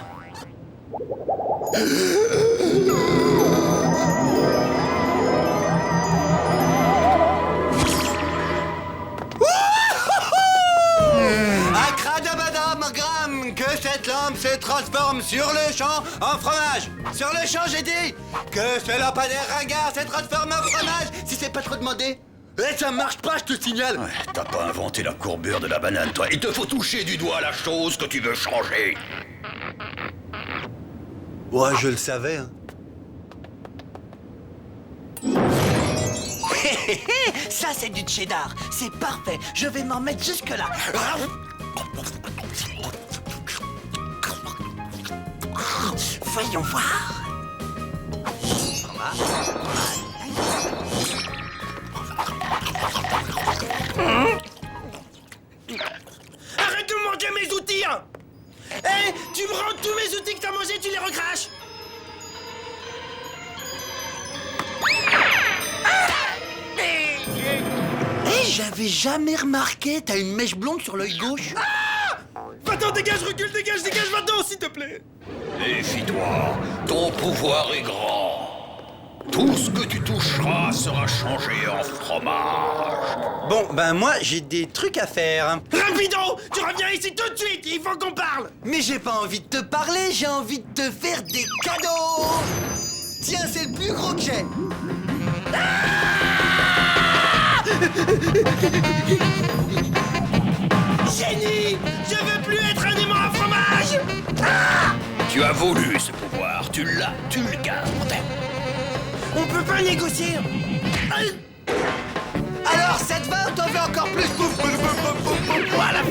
cette lampe se transforme sur le champ en fromage. Sur le champ, j'ai dit. Que ce lampadaire ringard se transforme en fromage, si c'est pas trop demandé. Eh, ça marche pas, je te signale. Ouais, t'as pas inventé la courbure de la banane, toi. Il te faut toucher du doigt la chose que tu veux changer. Ouais, je le savais, hein. Ça, c'est du cheddar. C'est parfait. Je vais m'en mettre jusque-là. Voyons voir. Arrête de me manger mes outils, hein. Hé, tu me rends tous mes outils que t'as mangés, tu les recraches. J'avais jamais remarqué, t'as une mèche blonde sur l'œil gauche. Va-t'en, dégage, recule, dégage, va-t'en, s'il te plaît. Méfie-toi, ton pouvoir est grand. Tout ce que tu toucheras sera changé en fromage. Bon, ben moi, j'ai des trucs à faire. Rapido, tu reviens ici tout de suite, il faut qu'on parle. Mais j'ai pas envie de te parler, j'ai envie de te faire des cadeaux. Tiens, c'est le plus gros que j'ai. Génie, je veux plus être un aimant à fromage. Tu as voulu ce pouvoir, tu l'as, tu le gardes. On peut pas négocier. Alors, ça te va ou t'en veux encore plus? Voilà,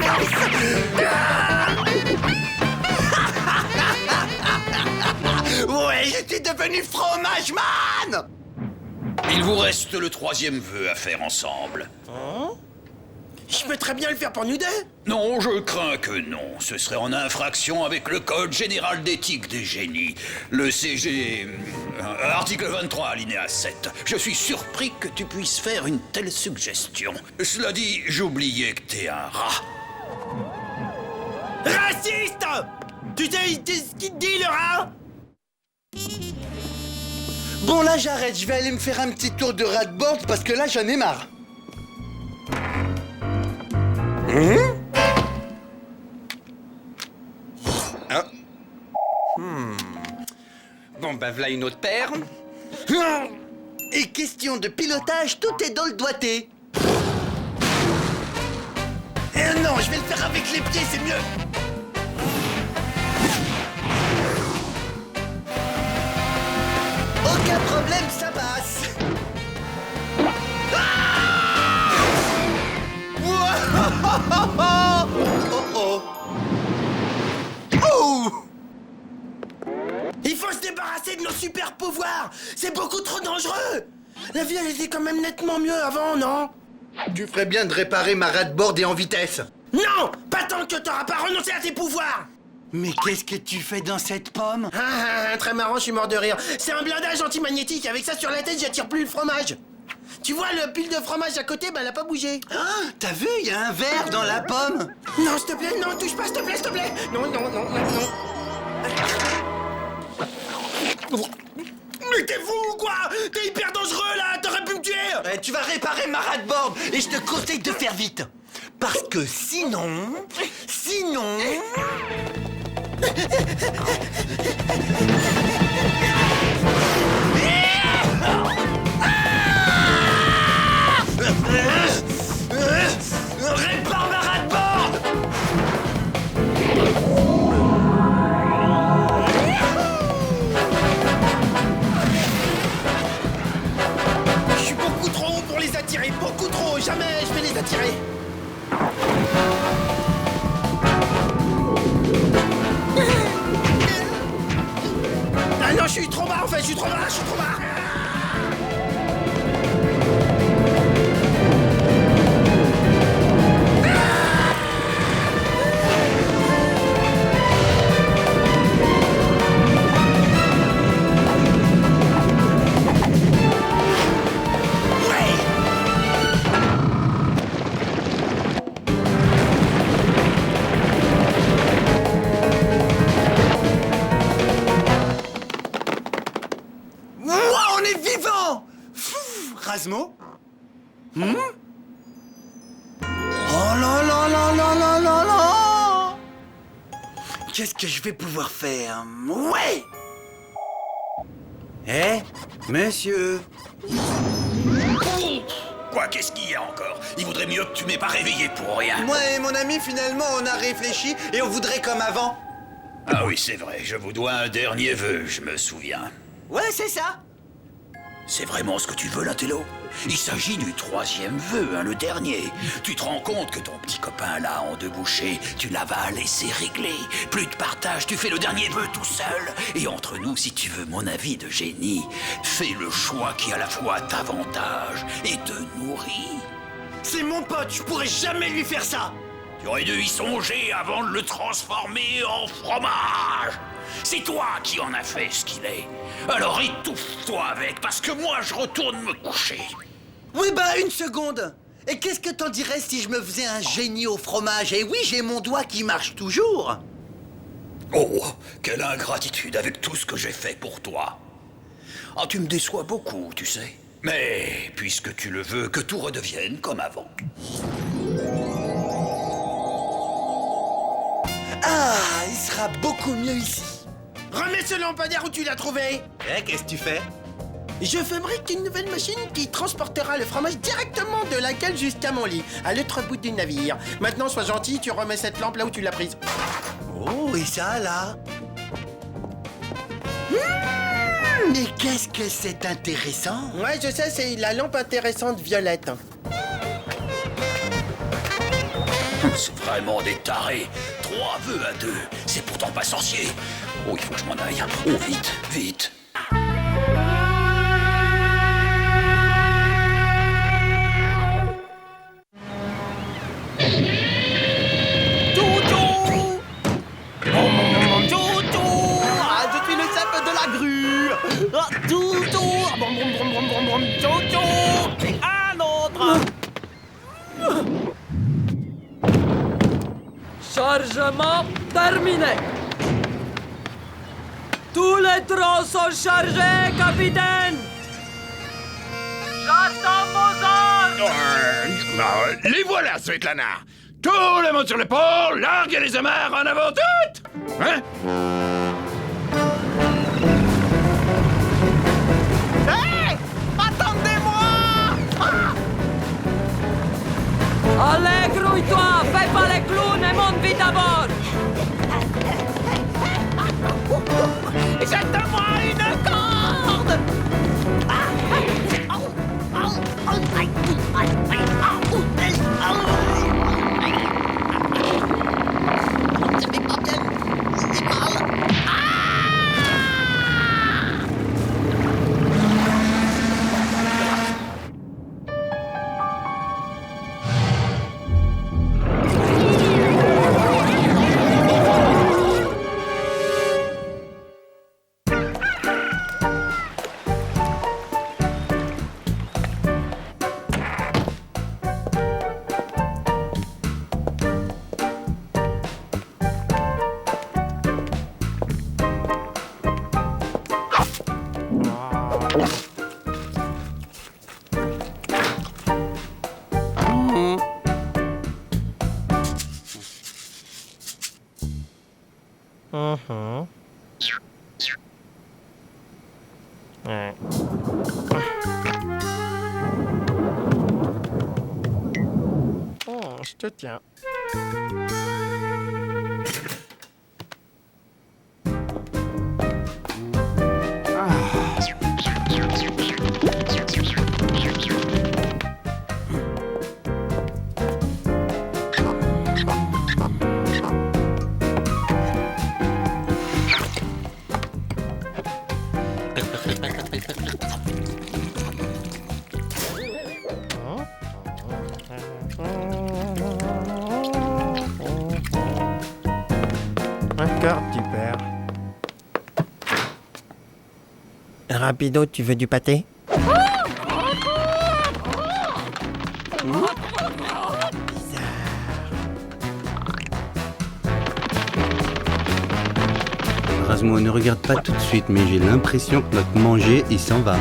Ouais, je suis devenu fromage man. Il vous reste le troisième vœu à faire ensemble. Je peux très bien le faire pour nous deux. Non, je crains que non. Ce serait en infraction avec le Code général d'éthique des génies. Le CG... article 23, alinéa 7. Je suis surpris que tu puisses faire une telle suggestion. Cela dit, j'oubliais que t'es un rat. Raciste. Tu sais ce qu'il te dit, le rat? Bon, là, j'arrête. Je vais aller me faire un petit tour de rat-board parce que là, j'en ai marre. Bon, ben, voilà une autre paire. Et question de pilotage, tout est dans le doigté. Non, je vais le faire avec les pieds, c'est mieux. Aucun problème, ça passe. Il faut se débarrasser de nos super pouvoirs. C'est beaucoup trop dangereux. La vie, elle était quand même nettement mieux avant, non? Tu ferais bien de réparer ma rat-board et en vitesse. Non, pas tant que t'auras pas renoncé à tes pouvoirs. Mais qu'est-ce que tu fais dans cette pomme? Très marrant, je suis mort de rire. C'est un blindage antimagnétique. Avec ça sur la tête, j'attire plus le fromage. Tu vois, le pile de fromage à côté, ben, elle a pas bougé. T'as vu, il y a un verre dans la pomme. Non, s'il te plaît, non, touche pas, s'il te plaît, s'il te plaît. Non. Mais t'es fou ou quoi? T'es hyper dangereux, là. T'aurais pu me tuer. Tu vas réparer ma rat-board et je te conseille de faire vite. Parce que sinon... Répare ma rat-board. Je suis beaucoup trop haut pour les attirer, beaucoup trop haut. Jamais je vais les attirer. Ah non, je suis trop bas en fait, je suis trop bas. Wow, qu'est-ce que je vais pouvoir faire? Ouais! Eh, monsieur? Quoi, qu'est-ce qu'il y a encore? Il vaudrait mieux que tu m'aies pas réveillé pour rien. Moi et mon ami, finalement, on a réfléchi et on voudrait comme avant. Ah oui, c'est vrai, je vous dois un dernier vœu, je me souviens. Ouais, c'est ça. C'est vraiment ce que tu veux, là, Tello? Il s'agit du 3e vœu, hein, le dernier. Tu te rends compte que ton petit copain, là, en 2 bouchées, tu l'avales et c'est réglé. Plus de partage, tu fais le dernier vœu tout seul. Et entre nous, si tu veux mon avis de génie, fais le choix qui à la fois t'avantage et te nourrit. C'est mon pote, je pourrais jamais lui faire ça. Tu aurais dû y songer avant de le transformer en fromage. C'est toi qui en as fait ce qu'il est. Alors étouffe-toi avec, parce que moi je retourne me coucher. Oui, bah, une seconde. Et qu'est-ce que t'en dirais si je me faisais un génie au fromage? Et oui, j'ai mon doigt qui marche toujours. Oh, quelle ingratitude avec tout ce que j'ai fait pour toi. Ah, tu me déçois beaucoup, tu sais. Mais, puisque tu le veux, que tout redevienne comme avant. Ah, il sera beaucoup mieux ici. Remets ce lampadaire où tu l'as trouvé. Eh, qu'est-ce que tu fais? Je fabrique une nouvelle machine qui transportera le fromage directement de la cale jusqu'à mon lit, à l'autre bout du navire. Maintenant, sois gentil, tu remets cette lampe là où tu l'as prise. Oh, et ça, là? Mais qu'est-ce que c'est intéressant? Ouais, je sais, c'est la lampe intéressante violette. C'est vraiment des tarés. 3 vœux à 2. C'est pourtant pas sorcier. Oh, il faut que je m'en aille. Oh, vite, vite. Toutou! Toutou! Ah, je suis le chef de la grue! Ah, Toutou! Brum, brum, brum, brum, brum, brum. Toutou! Un autre! Chargement terminé. Tous les trons sont chargés, capitaine. J'attends vos ordres. Les voilà, Svetlana. Tout le monde sur le pôle, larguez les amarres en avant toutes. Hein? Hé! Attendez-moi! Allez, grouille-toi, fais pas les clowns et monte vite à bord. Jette-moi une corde! Je te tiens. Encore, tu perds. Rapido, tu veux du pâté? Rasmo, ne regarde pas tout de suite, mais j'ai l'impression que notre manger, il s'en va.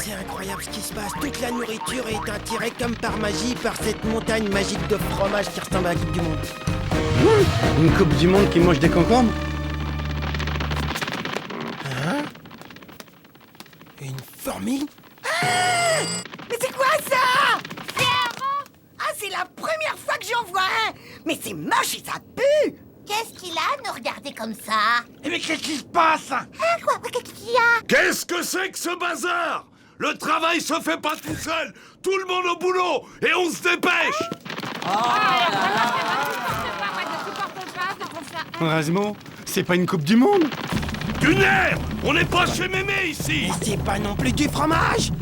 C'est incroyable ce qui se passe. Toute la nourriture est attirée comme par magie par cette montagne magique de fromage qui ressemble à la Coupe du Monde. Une coupe du monde qui mange des concombres? Hein? Une fourmi? Mais c'est quoi ça? C'est un rang? Ah, c'est la première fois que j'en vois un. Mais c'est moche et ça pue. Qu'est-ce qu'il a à nous regarder comme ça? Mais qu'est-ce qui se passe? Quoi? Qu'est-ce qu'il y a? Qu'est-ce que c'est que ce bazar? Le travail se fait pas tout seul. Tout le monde au boulot et on se dépêche. Rasmo, c'est pas une coupe du monde? Du nerf. On n'est pas chez Mémé ici. Mais c'est pas non plus du fromage!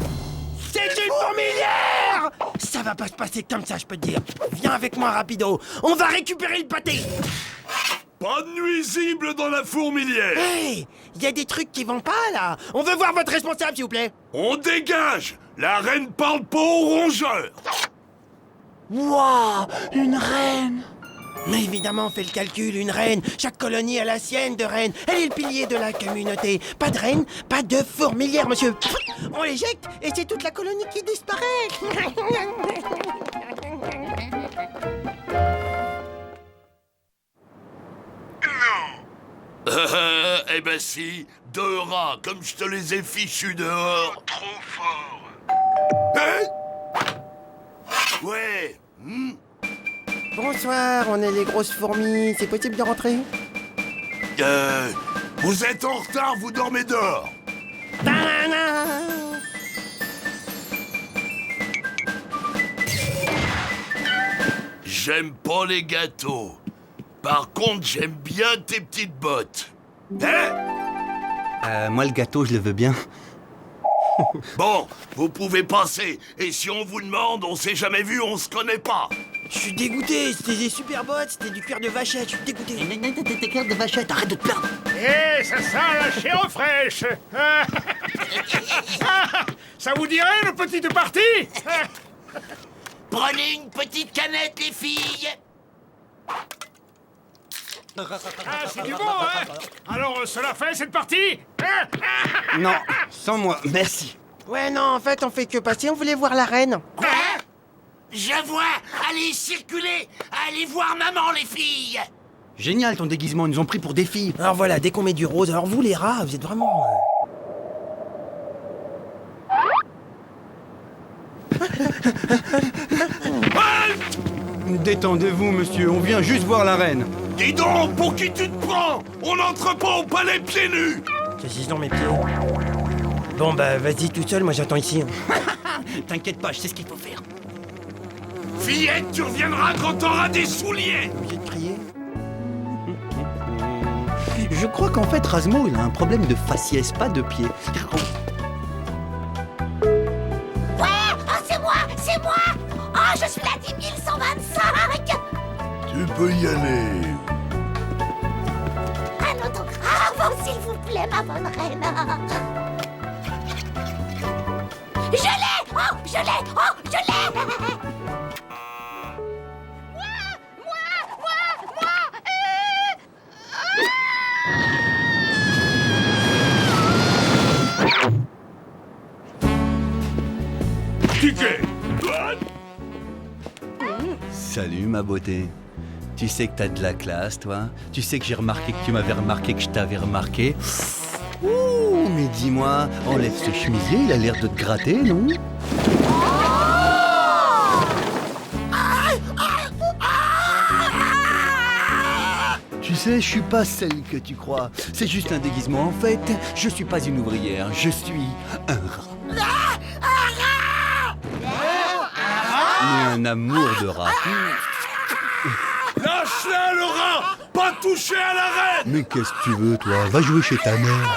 C'est une fourmilière! Ça va pas se passer comme ça, je peux te dire. Viens avec moi, rapido. On va récupérer le pâté. Pas de nuisible dans la fourmilière. Hey! Il y a des trucs qui vont pas, là. On veut voir votre responsable, s'il vous plaît. On dégage. La reine parle pas aux rongeurs. Waouh! Une reine! Mais évidemment, on fait le calcul, une reine. Chaque colonie a la sienne de reine. Elle est le pilier de la communauté. Pas de reine, pas de fourmilière, monsieur. On l'éjecte et c'est toute la colonie qui disparaît. Eh ben si, 2 rats, comme je te les ai fichus dehors. Trop fort. Hein? Ouais. Bonsoir, on est les grosses fourmis. C'est possible de rentrer? Vous êtes en retard, vous dormez dehors. Ta-da-da. J'aime pas les gâteaux. Par contre, j'aime bien tes petites bottes. Hein? Moi, le gâteau, je le veux bien. Bon, vous pouvez passer. Et si on vous demande, on s'est jamais vu, on se connaît pas. Je suis dégoûté. C'était des super bottes, c'était du cuir de vachette. Je suis dégoûté. T'es cuir de vachette, arrête de te plaindre. Eh, ça sent la chair fraîche. Ça vous dirait, le petit parti? Prenez une petite canette, les filles. Ah, c'est du bon, hein? Alors, cela fait cette partie? Non, sans moi, merci. Ouais, non, en fait, on fait que passer. On voulait voir la reine. Quoi? Je vois. Allez, circulez. Allez voir maman, les filles. Génial ton déguisement, ils nous ont pris pour des filles. Alors voilà, dès qu'on met du rose, alors vous les rats, vous êtes vraiment... Détendez-vous, monsieur, on vient juste voir la reine. Dis donc, pour qui tu te prends? On n'entre pas au palais pieds nus. Qu'est-ce qu'ils ont, mes pieds? Bon, bah, vas-y tout seul, moi j'attends ici. T'inquiète pas, je sais ce qu'il faut faire. Fillette, tu reviendras quand t'auras des souliers. Obligé de crier. Je crois qu'en fait, Rasmo, il a un problème de faciès, pas de pied. Ouais, c'est moi, c'est moi. Oh, je suis la 10 125. Tu peux y aller. Un autographe, s'il vous plaît, ma bonne reine. Je l'ai. Oh, je l'ai. Oh, je l'ai. Ticket. Salut, ma beauté. Tu sais que t'as de la classe, toi. Tu sais que j'ai remarqué que tu m'avais remarqué, que je t'avais remarqué. Ouh, mais dis-moi, enlève ce chemisier, il a l'air de te gratter, non? Tu sais, je suis pas celle que tu crois. C'est juste un déguisement. En fait, je suis pas une ouvrière, je suis un rat. Mais un amour de rat. Lâche-la, le rat. Pas toucher à la reine. Mais qu'est-ce que tu veux, toi? Va jouer chez ta mère.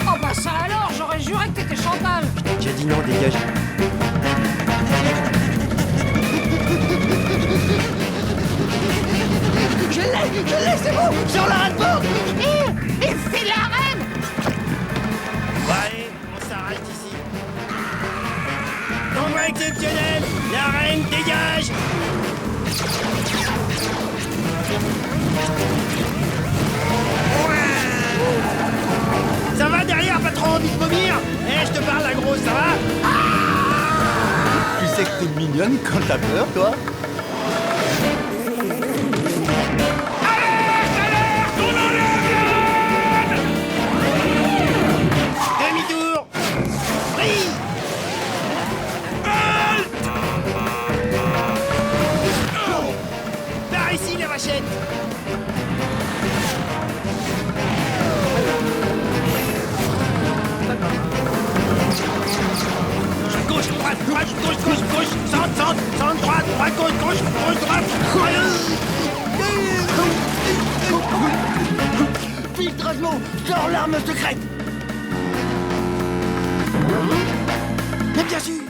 Oh bah ça alors, j'aurais juré que t'étais Chantal. J'ai dit non, dégage. Je l'ai, c'est bon, sur la reine. Et c'est la reine. Bon, allez, on s'arrête ici. Combat exceptionnel, la reine dégage. T'es mignonne quand t'as peur, toi. Demi-tour. Pris. Par ici, la vachette. Gauche, droite, gauche, centre, droite, gauche, Filtragement, sors l'arme secrète. Mais bien sûr.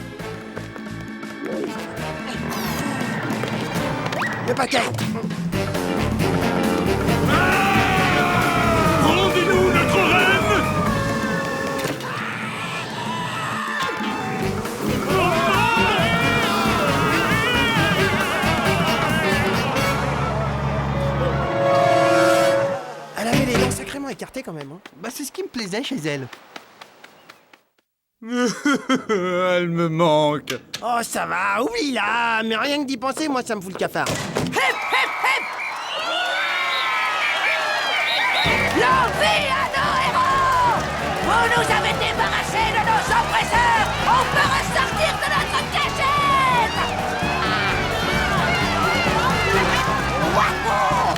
Le paquet. Rendez-nous notre reine! Elle avait les dents sacrément écartées quand même. Hein. Bah, c'est ce qui me plaisait chez elle. Elle me manque. Oh, ça va, oublie-la. Mais rien que d'y penser, moi, ça me fout le cafard. Hip, hip, hip! L'envie à nos héros! Vous nous avez débarrassés de nos oppresseurs! On peut ressortir de notre cachette! Wahou!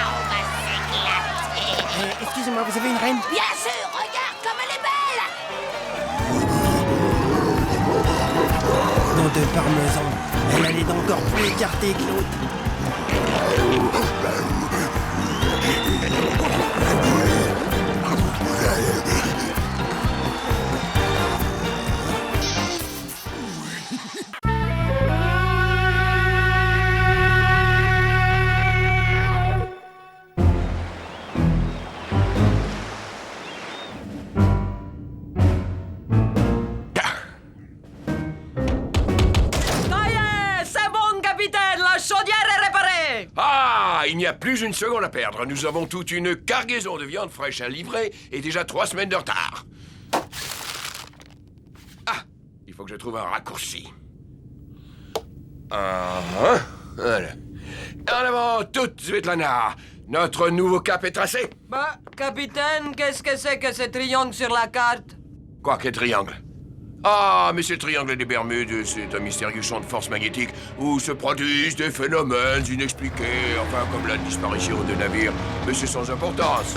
On va s'éclater! Excusez-moi, vous avez une reine? Bien sûr, regarde comme elle est belle! Nom de parmesan. Elle a les dents encore plus écartées que l'autre. Ah, il n'y a plus une seconde à perdre. Nous avons toute une cargaison de viande fraîche à livrer et déjà 3 semaines de retard. Ah, il faut que je trouve un raccourci. Voilà. En avant, toute Svetlana. Notre nouveau cap est tracé. Bah, capitaine, qu'est-ce que c'est que ce triangle sur la carte? Quoi, quel triangle? Ah, mais c'est le triangle des Bermudes, c'est un mystérieux champ de force magnétique où se produisent des phénomènes inexpliqués, enfin comme la disparition de navires, mais c'est sans importance.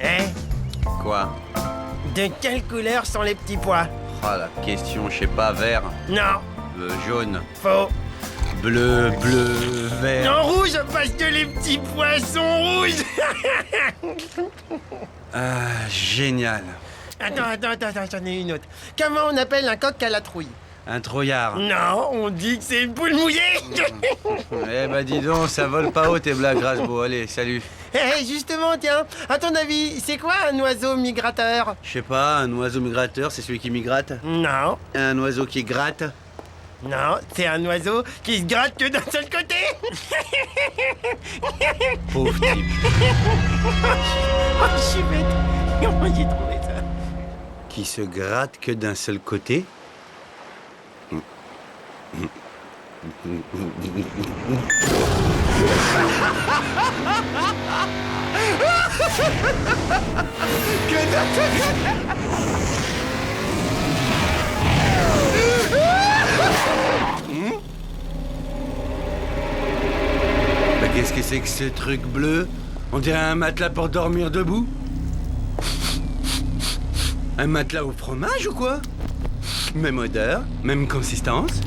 Hein? Quoi? De quelle couleur sont les petits pois? Oh, la question, je sais pas, vert. Non. Jaune. Faux. Bleu, vert. Non, rouge, parce que les petits pois sont rouges. Ah, génial. Attends, j'en ai une autre. Comment on appelle un coq à la trouille? Un trouillard. Non, on dit que c'est une poule mouillée. Eh bah dis donc, ça vole pas haut tes blagues, Grasbo. Allez, salut. Eh, justement, tiens, à ton avis, c'est quoi un oiseau migrateur? Je sais pas, un oiseau migrateur, c'est celui qui migrate? Non. Un oiseau qui gratte? Non, c'est un oiseau qui se gratte que d'un seul côté. Pauvre type. Oh, je suis bête. Comment j'ai trouvé ça? Qui se gratte que d'un seul côté? Bah, qu'est-ce que c'est que ce truc bleu? On dirait un matelas pour dormir debout. Un matelas au fromage ou quoi? Même odeur, même consistance.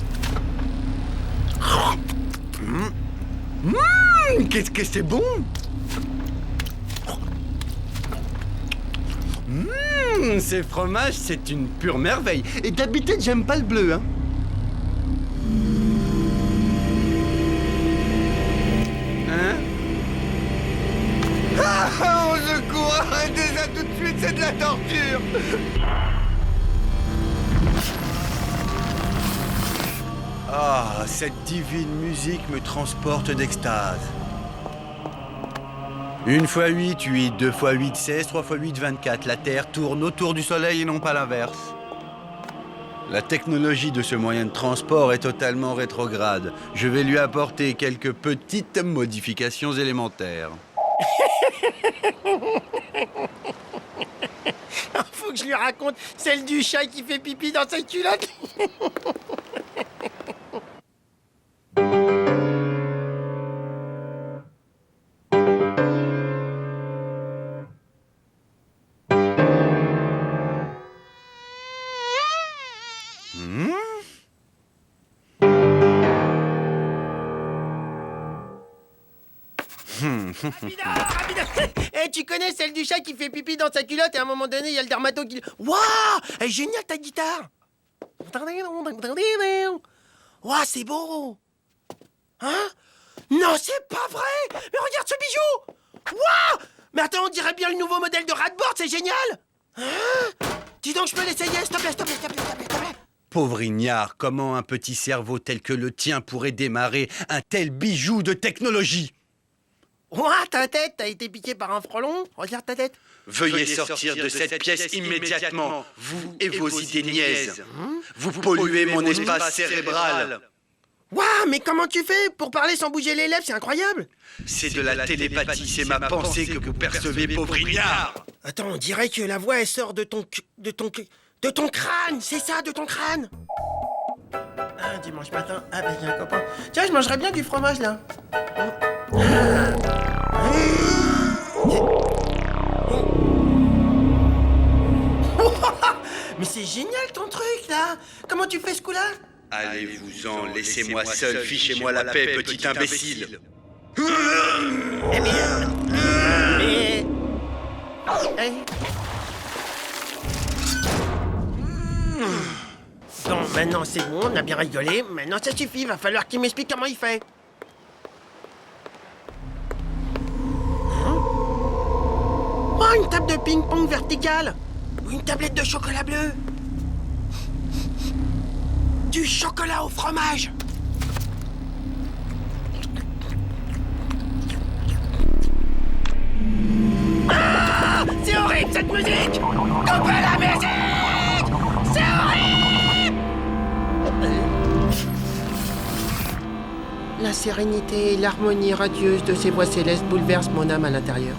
Qu'est-ce que c'est bon! Ces fromages, c'est une pure merveille. Et d'habitude, j'aime pas le bleu, hein. Hein? Ah, au secours, arrêtez ça tout de suite, c'est de la torture! Ah, cette divine musique me transporte d'extase. 1 x 8, 8, 2 x 8, 16, 3 x 8, 24. La Terre tourne autour du Soleil et non pas l'inverse. La technologie de ce moyen de transport est totalement rétrograde. Je vais lui apporter quelques petites modifications élémentaires. Faut que je lui raconte celle du chat qui fait pipi dans sa culotte. Rapido. Eh, tu connais celle du chat qui fait pipi dans sa culotte et à un moment donné, il y a le dermato qui... Waouh, elle est géniale ta guitare. Waouh, c'est beau. Hein? Non, c'est pas vrai. Mais regarde ce bijou. Waouh. Mais attends, on dirait bien le nouveau modèle de Radboard, c'est génial. Hein? Dis donc, je peux l'essayer, s'il te plaît, s'il te plaît, s'il te plaît, s'il te plaît. Pauvre ignare, comment un petit cerveau tel que le tien pourrait démarrer un tel bijou de technologie? Ouah, ta tête, t'as été piqué par un frelon. Regarde ta tête. Veuillez sortir de cette pièce immédiatement, vous et vos idées niaises. Vous polluez mon espace cérébral. Waouh, mais comment tu fais pour parler sans bouger les lèvres? C'est incroyable. C'est de la télépathie, c'est ma pensée que vous percevez, pauvre ignare. Attends, on dirait que la voix, elle sort de ton crâne, c'est ça, de ton crâne. Ah, dimanche matin, avec un copain. Tiens, je mangerais bien du fromage, là. Mais c'est génial ton truc, là. Comment tu fais ce coup-là? Allez-vous-en, laissez-moi seul, fichez-moi la paix, petit imbécile. Mais... Bon, maintenant c'est bon, on a bien rigolé. Maintenant ça suffit, va falloir qu'il m'explique comment il fait. Oh, une table de ping-pong verticale. Ou une tablette de chocolat bleu. Du chocolat au fromage. Ah, c'est horrible cette musique. Coupez la musique. C'est horrible. La sérénité et l'harmonie radieuse de ces voix célestes bouleversent mon âme à l'intérieur.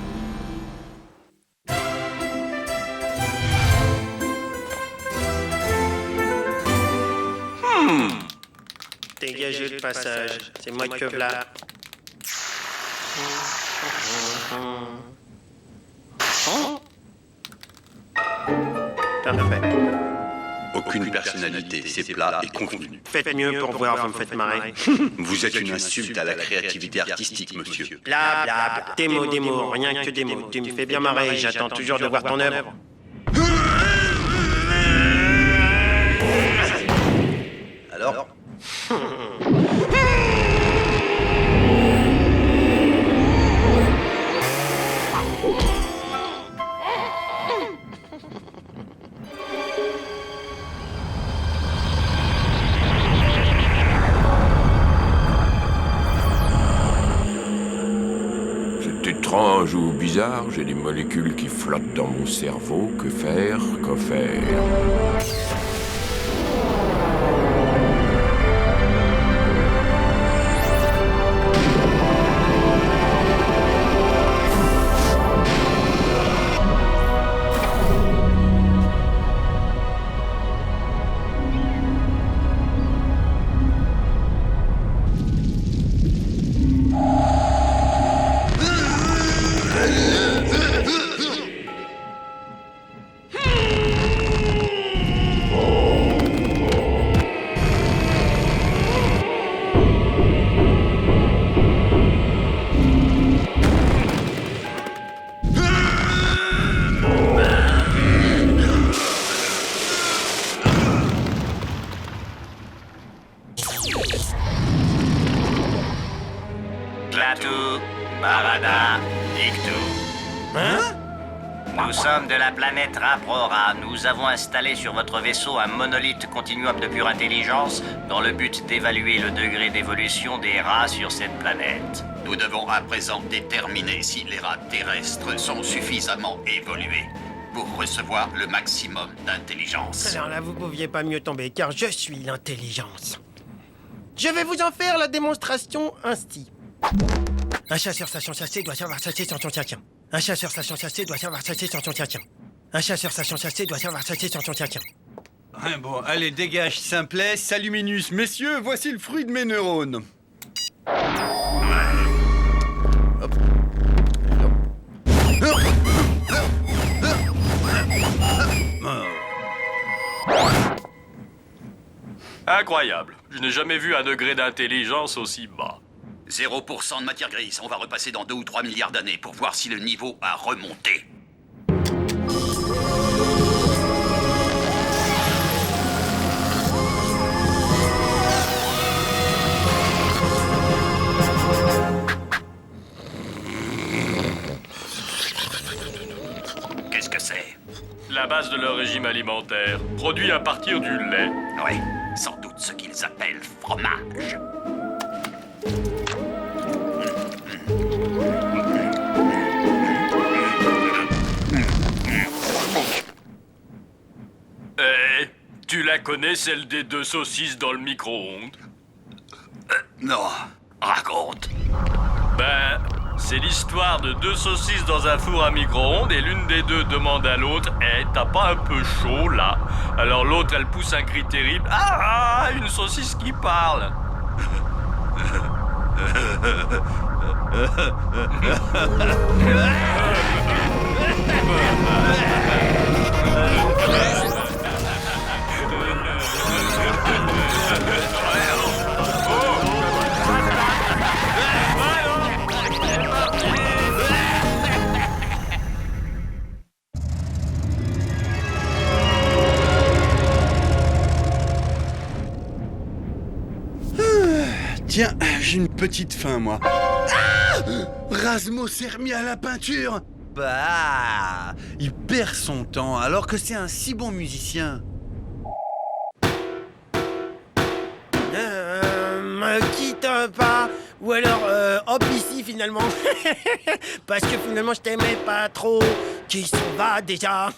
Dégagez le passage, c'est moi que v'là. Parfait. Aucune personnalité, c'est plat et convenu. Faites mieux pour voir, vous me faites marrer. Vous êtes une insulte à la créativité artistique, monsieur. Bla bla bla. Des mots, rien que des mots. Tu me fais bien marrer, j'attends toujours de voir ton œuvre. Alors? C'est étrange ou bizarre, j'ai des molécules qui flottent dans mon cerveau. Que faire? Que faire? Klaatu, Barada, Iktu. Hein? Nous sommes de la planète Raprora. Nous avons installé sur votre vaisseau un monolithe continuum de pure intelligence dans le but d'évaluer le degré d'évolution des rats sur cette planète. Nous devons à présent déterminer si les rats terrestres sont suffisamment évolués. pour recevoir le maximum d'intelligence. Alors là, vous pouviez pas mieux tomber, car je suis l'intelligence. Je vais vous en faire la démonstration ainsi. Un chasseur sachant chasser doit savoir chasser sans son tien. Un chasseur sachant chasser doit savoir chasser sans son tien. Un chasseur sachant chasser doit savoir chasser sans son tien. Bon, allez, dégage, simplet, saluminus. Messieurs, voici le fruit de mes neurones. Hop. Incroyable. Je n'ai jamais vu un degré d'intelligence aussi bas. 0% de matière grise. On va repasser dans 2 ou 3 milliards d'années pour voir si le niveau a remonté. Qu'est-ce que c'est? La base de leur régime alimentaire, produit à partir du lait. Ouais, sans doute ce qu'ils appellent fromage. Tu la connais, celle des 2 saucisses dans le micro-ondes? Non, raconte. Ben, c'est l'histoire de 2 saucisses dans un four à micro-ondes et l'une des 2 demande à l'autre « Eh, t'as pas un peu chaud, là ?» Alors l'autre, elle pousse un cri terrible « Ah, une saucisse qui parle !» Tiens, j'ai une petite faim, moi. Ah! Rasmo s'est remis à la peinture. Bah, il perd son temps alors que c'est un si bon musicien. Me quitte pas, ou alors hop ici finalement. Parce que finalement je t'aimais pas trop. Qui s'en va déjà?